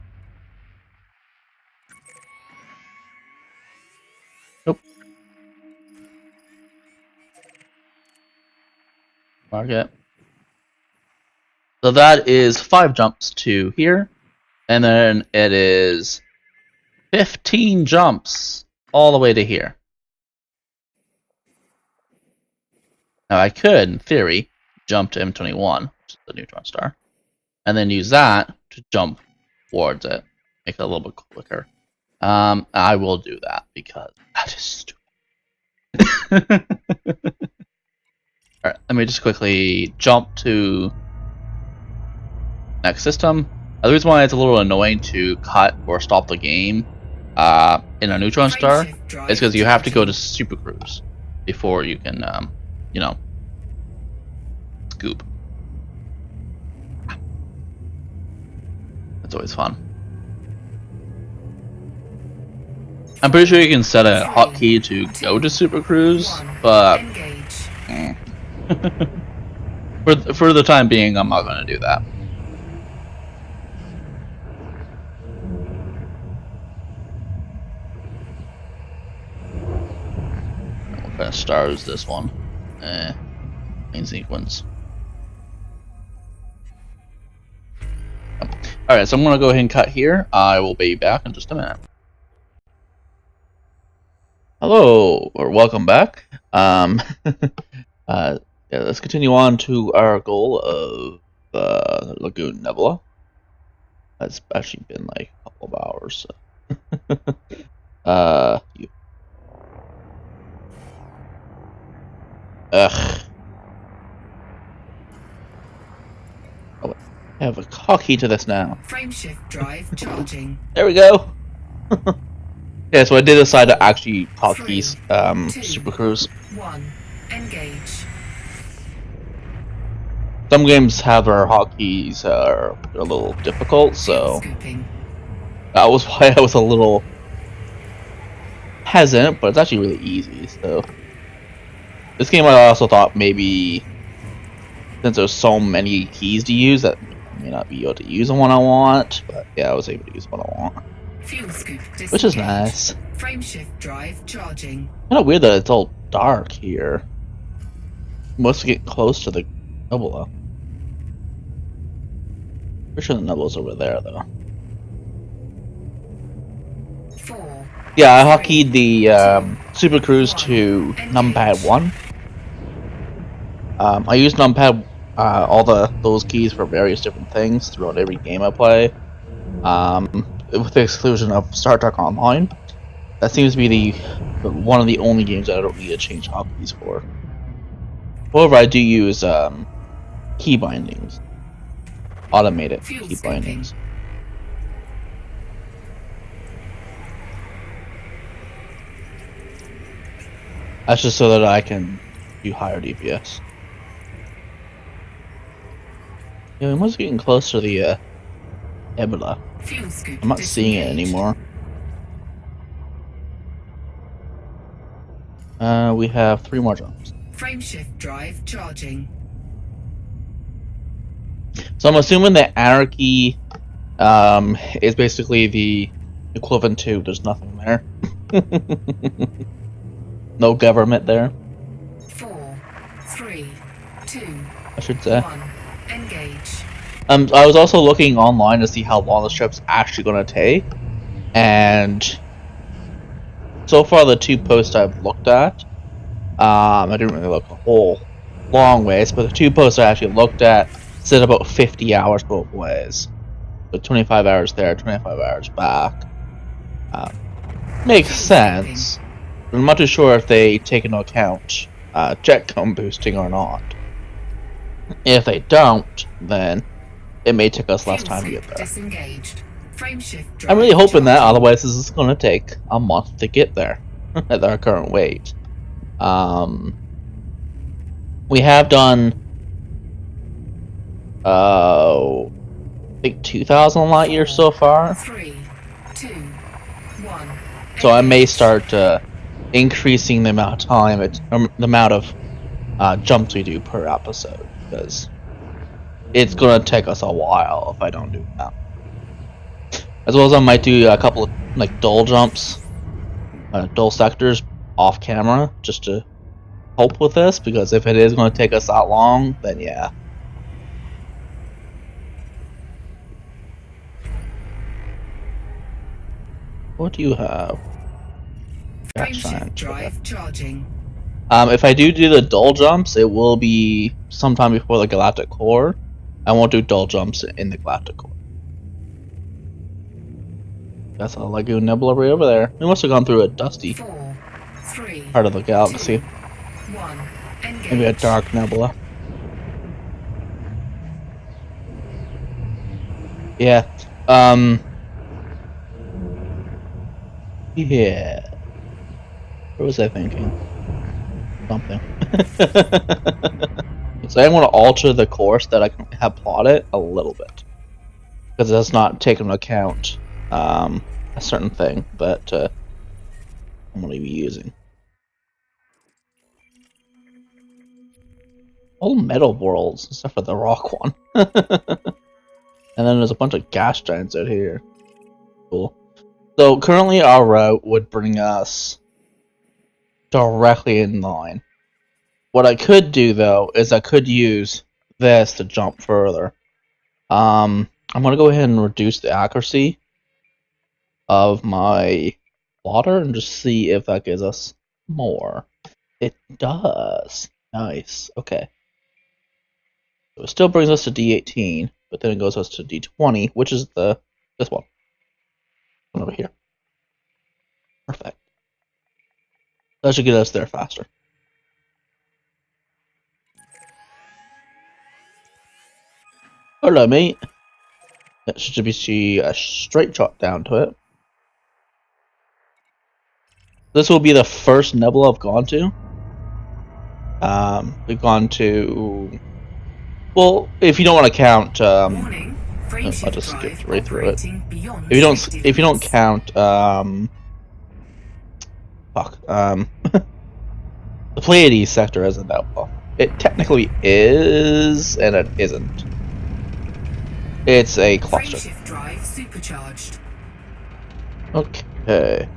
Nope. Mark it. So that is 5 jumps to here, and then it is 15 jumps all the way to here. Now I could, in theory, jump to M21, which is the neutron star, and then use that to jump towards it, make it a little bit quicker. I will do that because that is stupid. Alright, let me just quickly jump to next system. The reason why it's a little annoying to cut or stop the game in a neutron star is because you have to go to Super Cruise before you can, you know, scoop. That's always fun. I'm pretty sure you can set a hotkey to go to Super Cruise, but for the time being, I'm not going to do that. What kind of star is this one? Main sequence. Alright, so I'm going to go ahead and cut here. I will be back in just a minute. Hello, or welcome back. Yeah, let's continue on to our goal of Lagoon Nebula. It's actually been like a couple of hours. So. Ugh. Oh, I have a hotkey to this now. Frameshift drive charging. There we go. Yeah, so I did decide to actually hotkey Super Cruise. 1. Engage. Some games have our hotkeys are a little difficult, so that was why I was a little hesitant, but it's actually really easy. So this game, I also thought maybe since there's so many keys to use that I may not be able to use the one I want, but yeah, I was able to use what I want, Fuel scoop which is nice. Frameshift drive charging. Kind of weird that it's all dark here. Must get close to the nebula. Pretty sure the nebula's over there, though. 4. Yeah, I hotkeyed the Super Cruise to numpad 1. I use numpad all those keys for various different things throughout every game I play. With the exclusion of Star Trek Online. That seems to be one of the only games that I don't need to change hotkeys for. However, I do use key bindings. Automated key bindings. That's just so that I can do higher DPS. Yeah, we must be getting close to the nebula. I'm not seeing it anymore. We have 3 more jumps. Frameshift drive charging. So I'm assuming that Anarchy is basically the equivalent to there's nothing there. No government there. 4, 3, 2, I should say. 1. Engage. I was also looking online to see how long the trip's actually going to take, and so far the 2 posts I've looked at, I didn't really look a whole long ways, but the 2 posts I actually looked at said about 50 hours both ways. So 25 hours there, 25 hours back. Makes sense. I'm not too sure if they take into account jet cone boosting or not. If they don't, then it may take us less time to get there. I'm really hoping that, otherwise this is going to take a month to get there at our current weight. We have done, I think 2,000 light years so far. 3, 2, 1. So I may start increasing the amount of time, the amount of jumps we do per episode, because it's going to take us a while if I don't do that. As well as I might do a couple of like dull jumps, dull sectors off camera, just to help with this, because if it is going to take us that long, then yeah. What do you have? Frameshift drive charging. If I do the dull jumps, it will be sometime before the galactic core. I won't do dull jumps in the galactic core. That's a Lagoon Nebula right over there. We must have gone through a dusty 4, 3, part of the galaxy. 2, 1. Engage. Maybe a dark nebula. Yeah. Yeah. What was I thinking? Something. So I'm going to alter the course that I have plotted a little bit, because it does not take into account a certain thing that I'm going to be using. All metal worlds except for the rock one. And then there's a bunch of gas giants out here. Cool. So currently our route would bring us directly in line. What I could do though is I could use this to jump further. I'm gonna go ahead and reduce the accuracy of my plotter and just see if that gives us more. It does. Nice. Okay. So it still brings us to D18, but then it goes us to D20, which is this one over here. Perfect. That should get us there faster. Hello, mate. That should be a straight shot down to it. This will be the first nebula I've gone to. We've gone to... Well, if you don't want to count... Warning, I'll just skip right through it. Beyond If you don't count... the Pleiades sector as a nebula. It technically is, and it isn't. It's a cluster. Frameshift drive supercharged. Okay.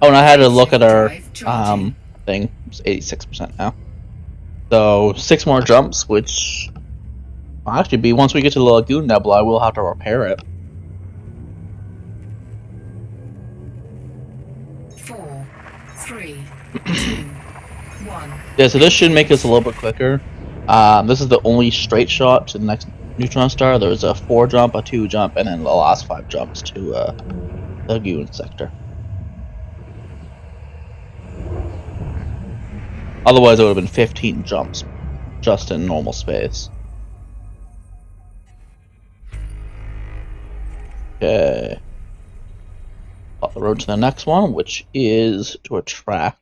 Oh, and I had to look at our thing. It's 86% now. So 6 more jumps, which will actually be once we get to the Lagoon Nebula, we'll have to repair it. 4, 3, 2, 1. Yeah, so this should make us a little bit quicker. This is the only straight shot to the next neutron star. There's a 4 jump, a 2 jump, and then the last 5 jumps to the Lagoon sector. Otherwise, it would have been 15 jumps just in normal space. Okay. Off the road to the next one, which is to a track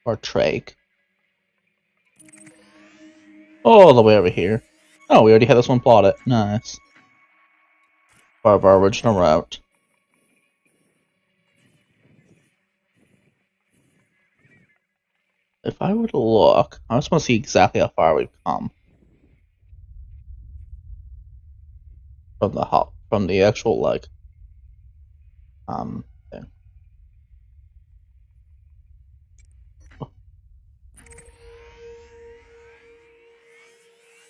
or trach. All the way over here. Oh, we already had this one plotted. Nice. Part of our original route. If I were to look, I just want to see exactly how far we've come from from the actual like thing.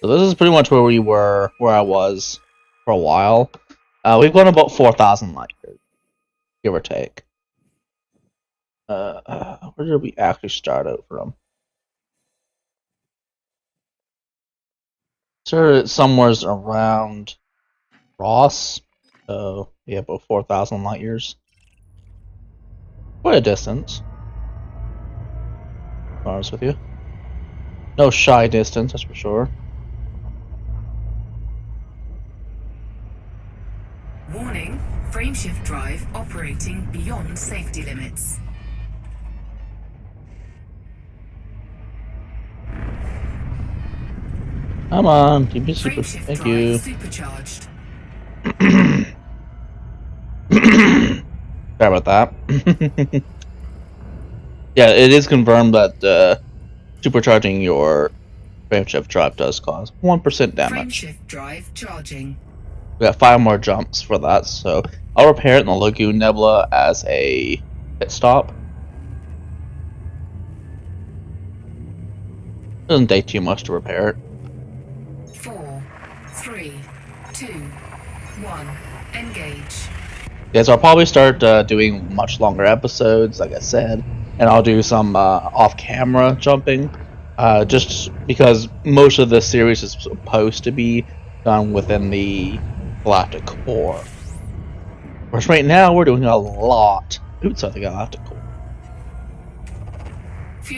So this is pretty much where we were, where I was for a while. We've gone about 4,000 light years, give or take. Where did we actually start out from? Started somewhere around Ross. So yeah, about 4,000 light years. Quite a distance. To be honest with you. No shy distance, that's for sure. Warning, frameshift drive operating beyond safety limits. Come on, keep me super. Frameshift Thank drive you. supercharged. Sorry about that. Yeah, it is confirmed that supercharging your frameshift drive does cause 1% damage. Frameshift drive charging. We got 5 more jumps for that, so I'll repair it in the Lagoon Nebula as a pit stop. Doesn't take too much to repair it. 4, 3, 2, 1, engage. Yeah, so I'll probably start doing much longer episodes, like I said, and I'll do some off-camera jumping, just because most of this series is supposed to be done within the galactic core. Whereas right now we're doing a lot outside the galactic core,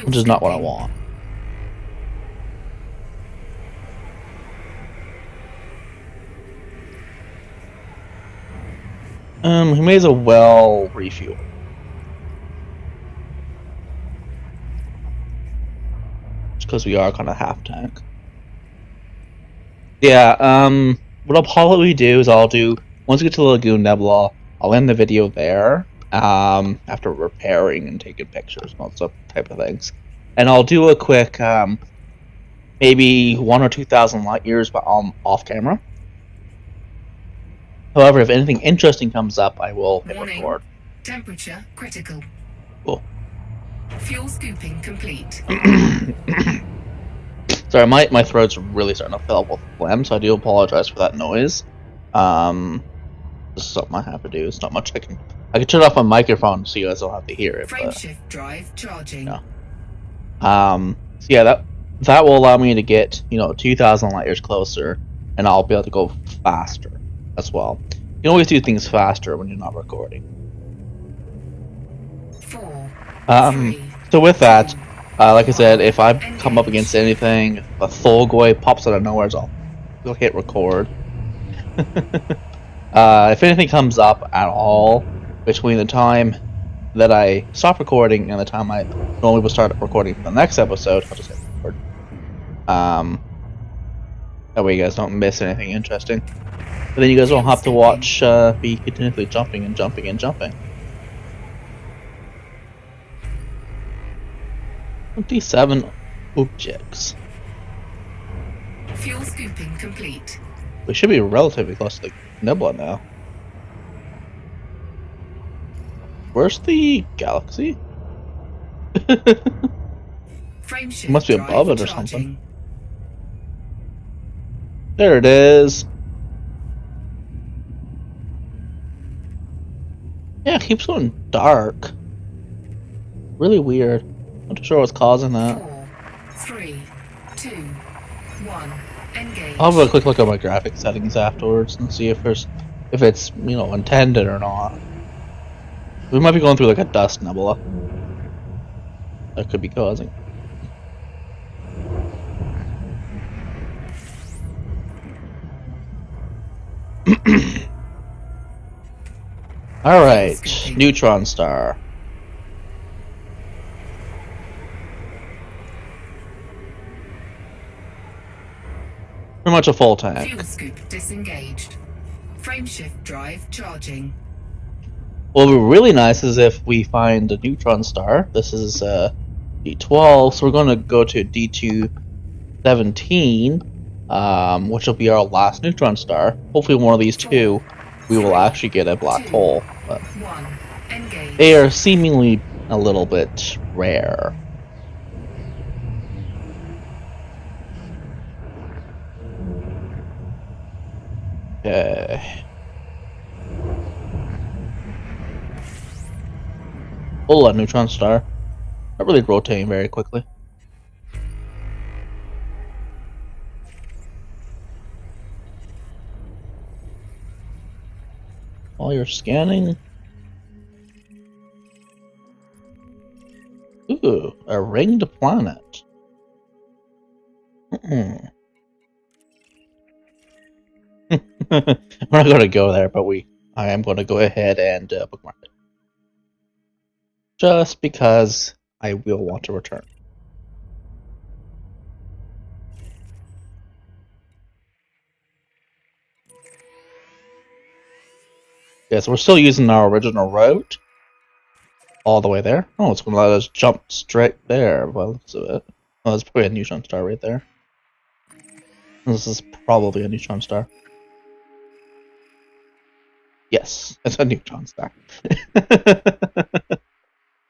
which is not what I want. We may as well refuel. Just because we are kind of half tank. Yeah, what I'll probably do is once we get to the Lagoon Nebula, I'll end the video there, after repairing and taking pictures and all that type of things. And I'll do a quick, maybe 1,000 or 2,000 light years, but off camera. However, if anything interesting comes up, I will hit record. Temperature critical. Cool. Fuel scooping complete. Sorry, my throat's really starting to fill up with phlegm, so I do apologize for that noise. This is something I have to do. It's not much I can turn off my microphone so you guys don't have to hear it. Frameshift drive charging. No. So yeah, that will allow me to get 2,000 light years closer, and I'll be able to go faster as well. You can always do things faster when you're not recording. 4, 3, so with that, like I said, if I come up against anything, a Thulgoi pops out of nowhere, I'll hit record. If anything comes up at all between the time that I stop recording and the time I normally would start recording for the next episode, I'll just hit record. That way you guys don't miss anything interesting. But then you guys won't have to watch me continuously jumping and jumping and jumping. 27 objects. Fuel scooping complete. We should be relatively close to the Nebula now. Where's the galaxy? Frameshift Must be drive above it or charging. something. There it is. Yeah, it keeps going dark. Really weird. Not too sure what's causing that. 4, 3, 2, 1, engage. I'll have a quick look at my graphic settings afterwards and see if it's intended or not. We might be going through like a dust nebula. That could be causing. Alright, neutron star. Pretty much a full tank. Fuel scoop disengaged. Frameshift drive charging. What would be really nice is if we find a neutron star. This is D12, so we're going to go to D217, which will be our last neutron star. Hopefully one of these two. we will actually get a black hole, but 1. Engage. they are seemingly a little bit rare. Okay. Oh, a neutron star. Not really rotating very quickly. While you're scanning. Ooh, a ringed planet. We're not going to go there, but I am going to go ahead and bookmark it. Just because I will want to return. Yes, we're still using our original route. All the way there. Oh, it's going to let us jump straight there by the looks of it. Oh, there's probably a neutron star right there. This is probably a neutron star. Yes, it's a neutron star.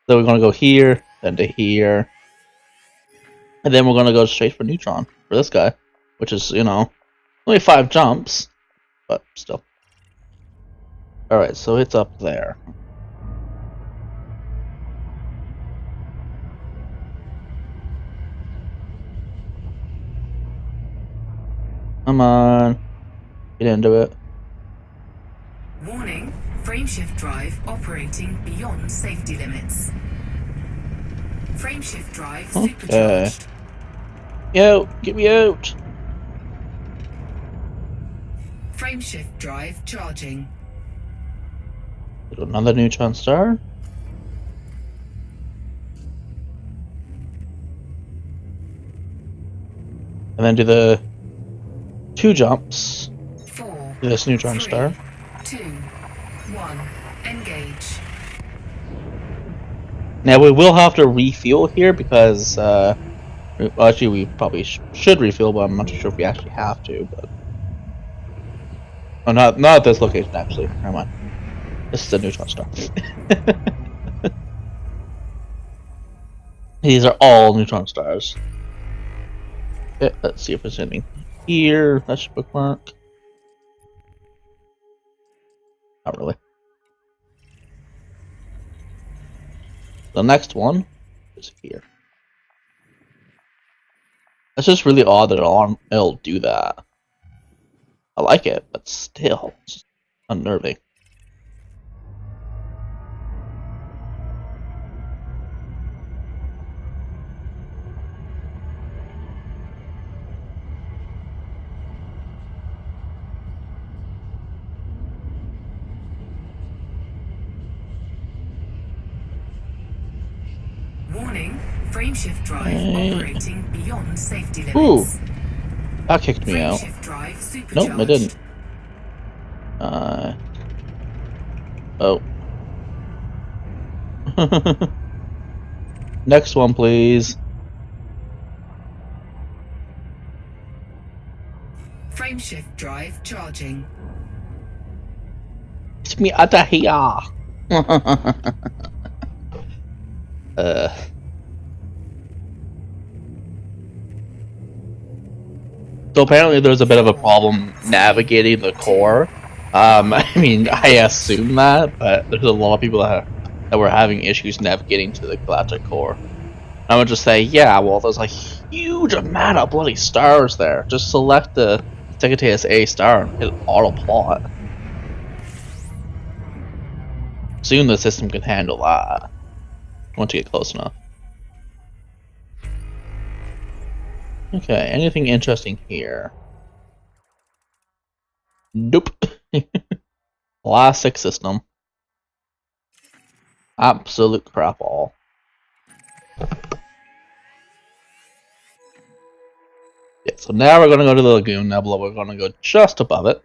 So we're going to go here, then to here. And then we're going to go straight for neutron for this guy. Which is, you know, only 5 jumps. But still. Alright, so it's up there. Come on. Get into it. Warning, frameshift drive operating beyond safety limits. Frameshift drive supercharged. Yo, get me out. Frameshift drive charging. Another neutron star. And then do the 2 jumps. 4. To this neutron 3, star. 2. 1. Engage. Now we will have to refuel here because actually we probably should refuel, but I'm not sure if we actually have to. But oh, not at this location actually. Never mind. This is a neutron star. These are all neutron stars. Okay, let's see if there's anything here. That's bookmark. Not really. The next one is here. That's just really odd that it'll do that. I like it, but still, it's just unnerving. Warning, frameshift drive operating beyond safety limits. Ooh, that kicked me out. Frameshift drive Nope, supercharged. it didn't. Oh. Next one, please. Frameshift drive charging. Get me out of here. So apparently there's a bit of a problem navigating the core. I mean, I assume that, but there's a lot of people that were having issues navigating to the galactic core. I would just say, yeah, well, there's a huge amount of bloody stars there. Just select the Sagittarius A star and hit auto plot. Assume the system can handle that once you get close enough. Okay, anything interesting here? Nope. Classic system. Absolute crap all. Yeah, so now we're gonna go to the Lagoon Nebula. We're gonna go just above it.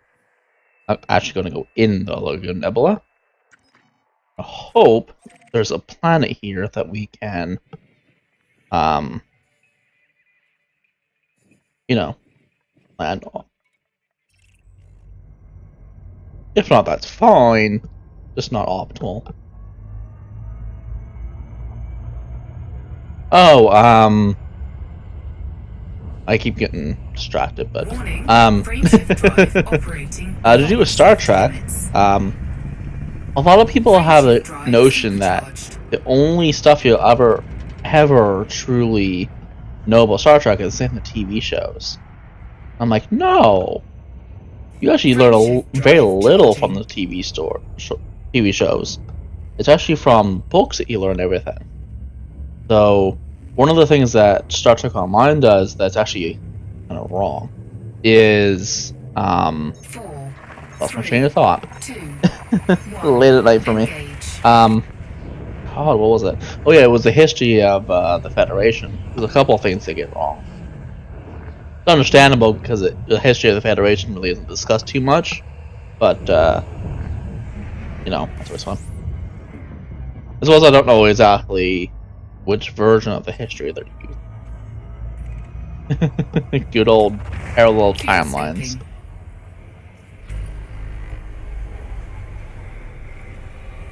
I'm actually gonna go in the Lagoon Nebula. I hope there's a planet here that we can, you know, land on. If not, that's fine. Just not optimal. Oh, I keep getting distracted, but Warning, frameshift drive operating to do with Star Trek, limits. a lot of people have a Frameshift drive notion that supercharged. the only stuff you'll ever truly know about Star Trek is in the TV shows. I'm like, no. You actually learn very little from the TV shows. It's actually from books that you learn everything. So, one of the things that Star Trek Online does that's actually kind of wrong is, lost my train of thought. 2, 1, Late at night for me. engage. God, what was it? Oh yeah, it was the history of the Federation. There's a couple of things they get wrong. It's understandable because the history of the Federation really isn't discussed too much, but you know, that's what's fun. As well as I don't know exactly which version of the history they're using. Good old parallel timelines.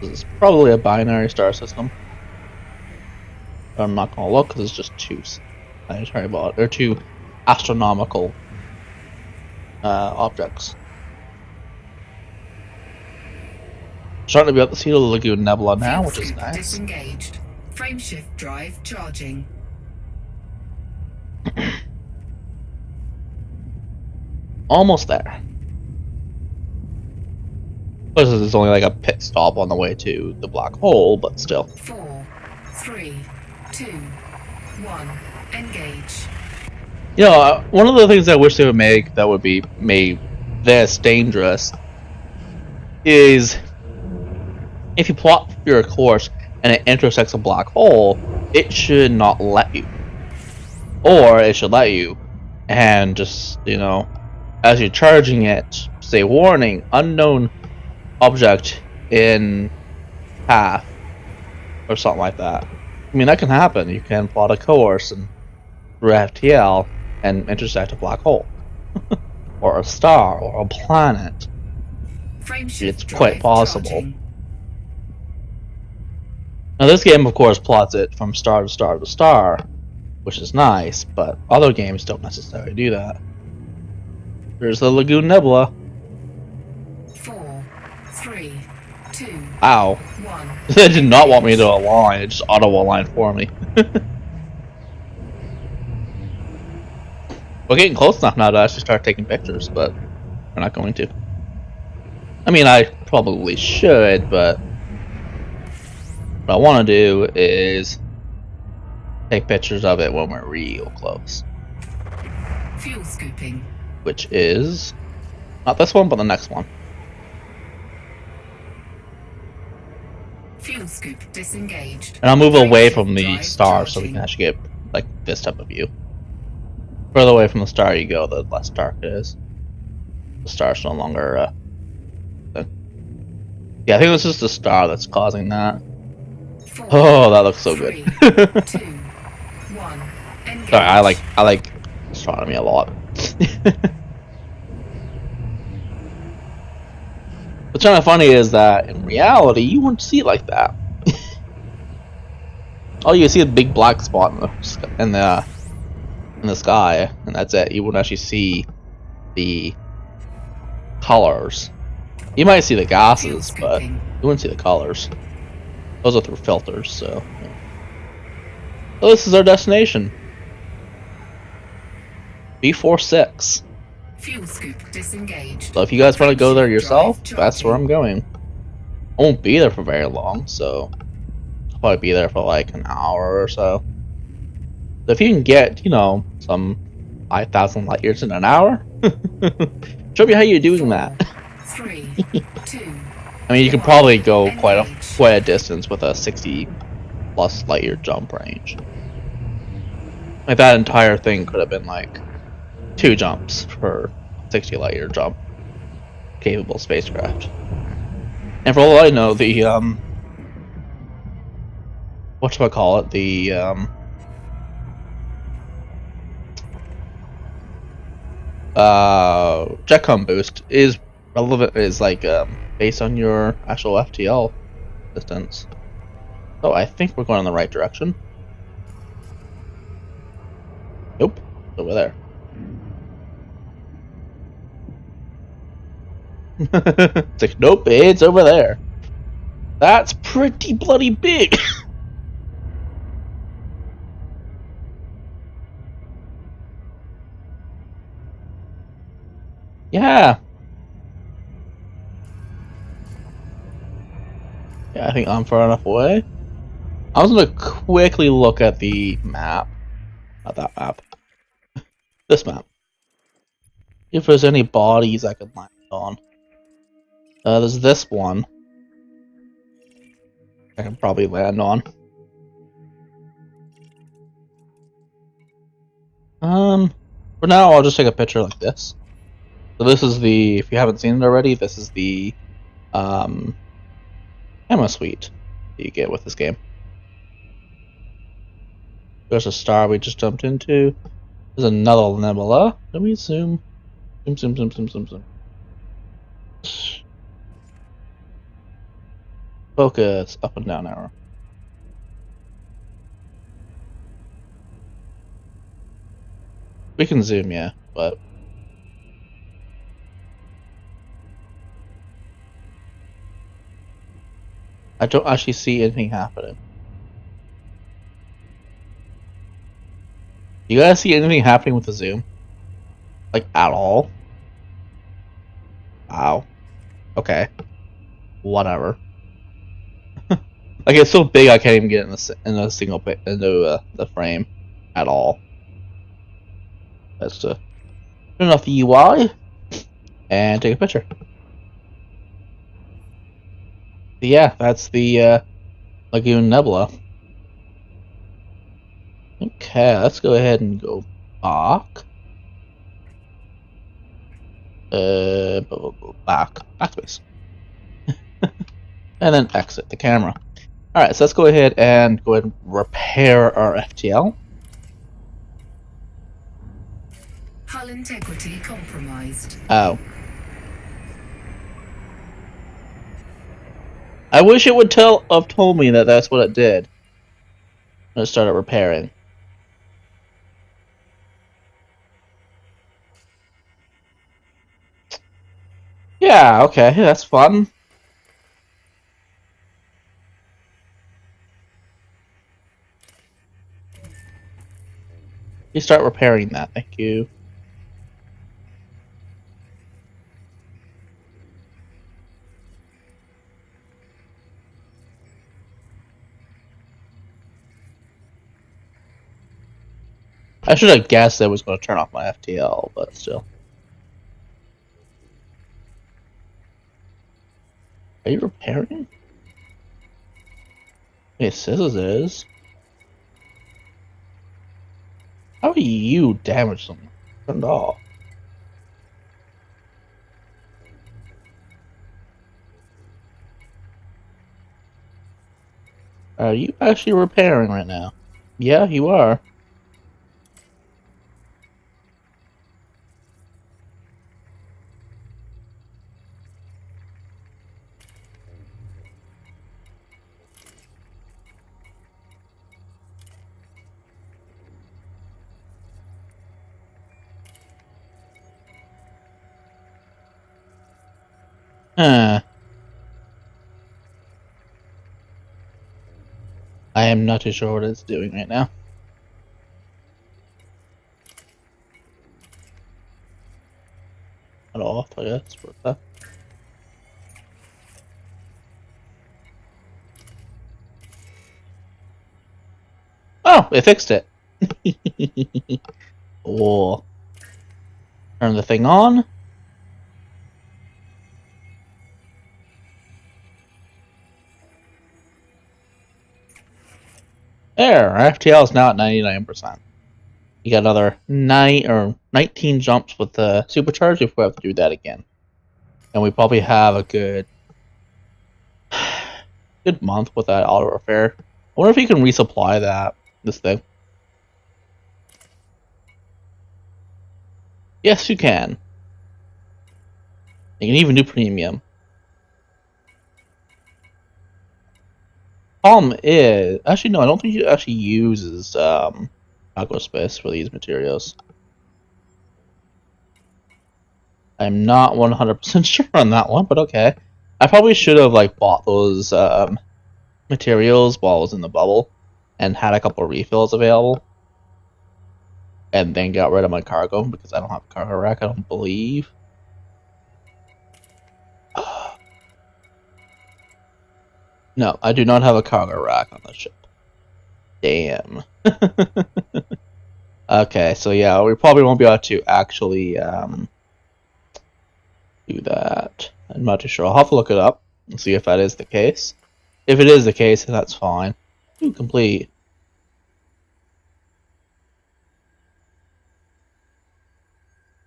This is probably a binary star system. But I'm not gonna look because it's just too planetary, or too astronomical objects. Starting to be able to see the Lagoon Nebula now, which is nice. Disengaged. Frameshift drive charging. Almost there. This is only like a pit stop on the way to the black hole, but still. 4, 3, 2, 1, engage. You know, one of the things I wish they would make that would be made this dangerous is if you plot your course and it intersects a black hole, it should not let you. Or it should let you, and just, you know, as you're charging it, say warning, unknown object in path, or something like that. I mean, that can happen. You can plot a course and through FTL and intersect a black hole. Or a star, or a planet. It's quite possible. Charging. Now this game, of course, plots it from star to star to star, which is nice, but other games don't necessarily do that. There's the Lagoon Nebula. 4, 3, 2, Ow. 1. They did not want me to align, it just auto-aligned for me. We're getting close enough now to actually start taking pictures, but we're not going to. I mean, I probably should, but what I want to do is take pictures of it when we're real close. Fuel scooping. Which is not this one, but the next one. Fuel scoop disengaged. And I'll move away from the star so we can actually get like this type of view. Further away from the star you go, the less dark it is. The star's no longer yeah, I think this is the star that's causing that. 4, Oh, that looks so good. 3, 2, 1. Engage. Sorry, I like astronomy a lot. What's kind of funny is that in reality, you wouldn't see it like that. All you see is a big black spot in the sky, and that's it. You wouldn't actually see the colors. You might see the gases, but you wouldn't see the colors. Those are through filters, so. Yeah. So this is our destination. B46. Fuel scoop disengaged. So if you guys want to go there yourself, that's where I'm going. I won't be there for very long, so I'll probably be there for like an hour or so. So if you can get, you know, some 5,000 light years in an hour, show me how you're doing that. 3, 2. I mean, you can probably go quite a distance with a 60 plus light year jump range. Like that entire thing could have been like 2 jumps per 60 light year jump capable spacecraft. And for all I know, the whatchamacallit, the Jetcom boost is relevant is like based on your actual FTL distance. So I think we're going in the right direction. Nope, over there. It's like, nope, it's over there. That's pretty bloody big. Yeah. Yeah, I think I'm far enough away. I was gonna quickly look at the map. Not that map. This map. If there's any bodies I could land on. There's this one. I can probably land on. For now I'll just take a picture like this. So this is the, if you haven't seen it already, this is the ammo suite that you get with this game. There's a star we just jumped into. There's another nebula. Let me zoom. Zoom. Focus, up and down arrow. We can zoom, yeah, but I don't actually see anything happening. You guys see anything happening with the zoom? Like, at all? Wow. Okay. Whatever. Like, it's so big I can't even get in a single into the frame at all. Let's turn off the UI and take a picture. But yeah, that's the Lagoon Nebula. Okay, let's go ahead and go back. Backspace. And then exit the camera. Alright, so let's go ahead and repair our FTL. Hull integrity compromised. Oh. I wish it would have told me that that's what it did when it started repairing. Yeah, okay, that's fun. You start repairing that, thank you. I should have guessed it was going to turn off my FTL, but still. Are you repairing? It says it is. How do you damage something? Turned off. Are you actually repairing right now? Yeah, you are. Huh. I am not too sure what it's doing right now. Not off, I guess, for that. Oh, it fixed it. Oh. Turn the thing on. There, our FTL is now at 99%. You got another 19 jumps with the supercharge if we have to do that again. And we probably have a good month with that auto repair. I wonder if you can resupply this thing. Yes, you can. You can even do premium. Problem is, actually no, I don't think it actually uses aqua space for these materials. I'm not 100% sure on that one, but okay. I probably should have like bought those materials while I was in the bubble and had a couple of refills available, and then got rid of my cargo because I don't have a cargo rack. I don't believe. No, I do not have a cargo rack on the ship. Damn. Okay, so yeah, we probably won't be able to actually do that. I'm not too sure. I'll have to look it up and see if that is the case. If it is the case, that's fine. Ooh, complete.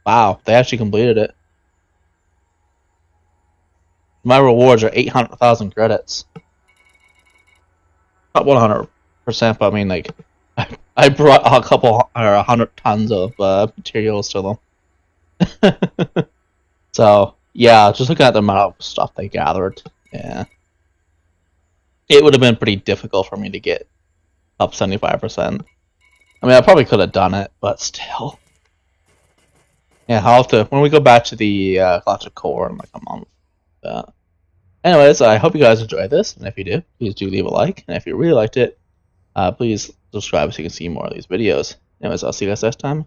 Wow, they actually completed it. My rewards are 800,000 credits. Not 100%, but I mean, like, I brought a couple or 100 tons of materials to them. So, yeah, just looking at the amount of stuff they gathered, yeah. It would have been pretty difficult for me to get up 75%. I mean, I probably could have done it, but still. Yeah, I'll have to, when we go back to the Classic Core in like a month. Anyways, I hope you guys enjoyed this, and if you do, please do leave a like, and if you really liked it, please subscribe so you can see more of these videos. Anyways, I'll see you guys next time.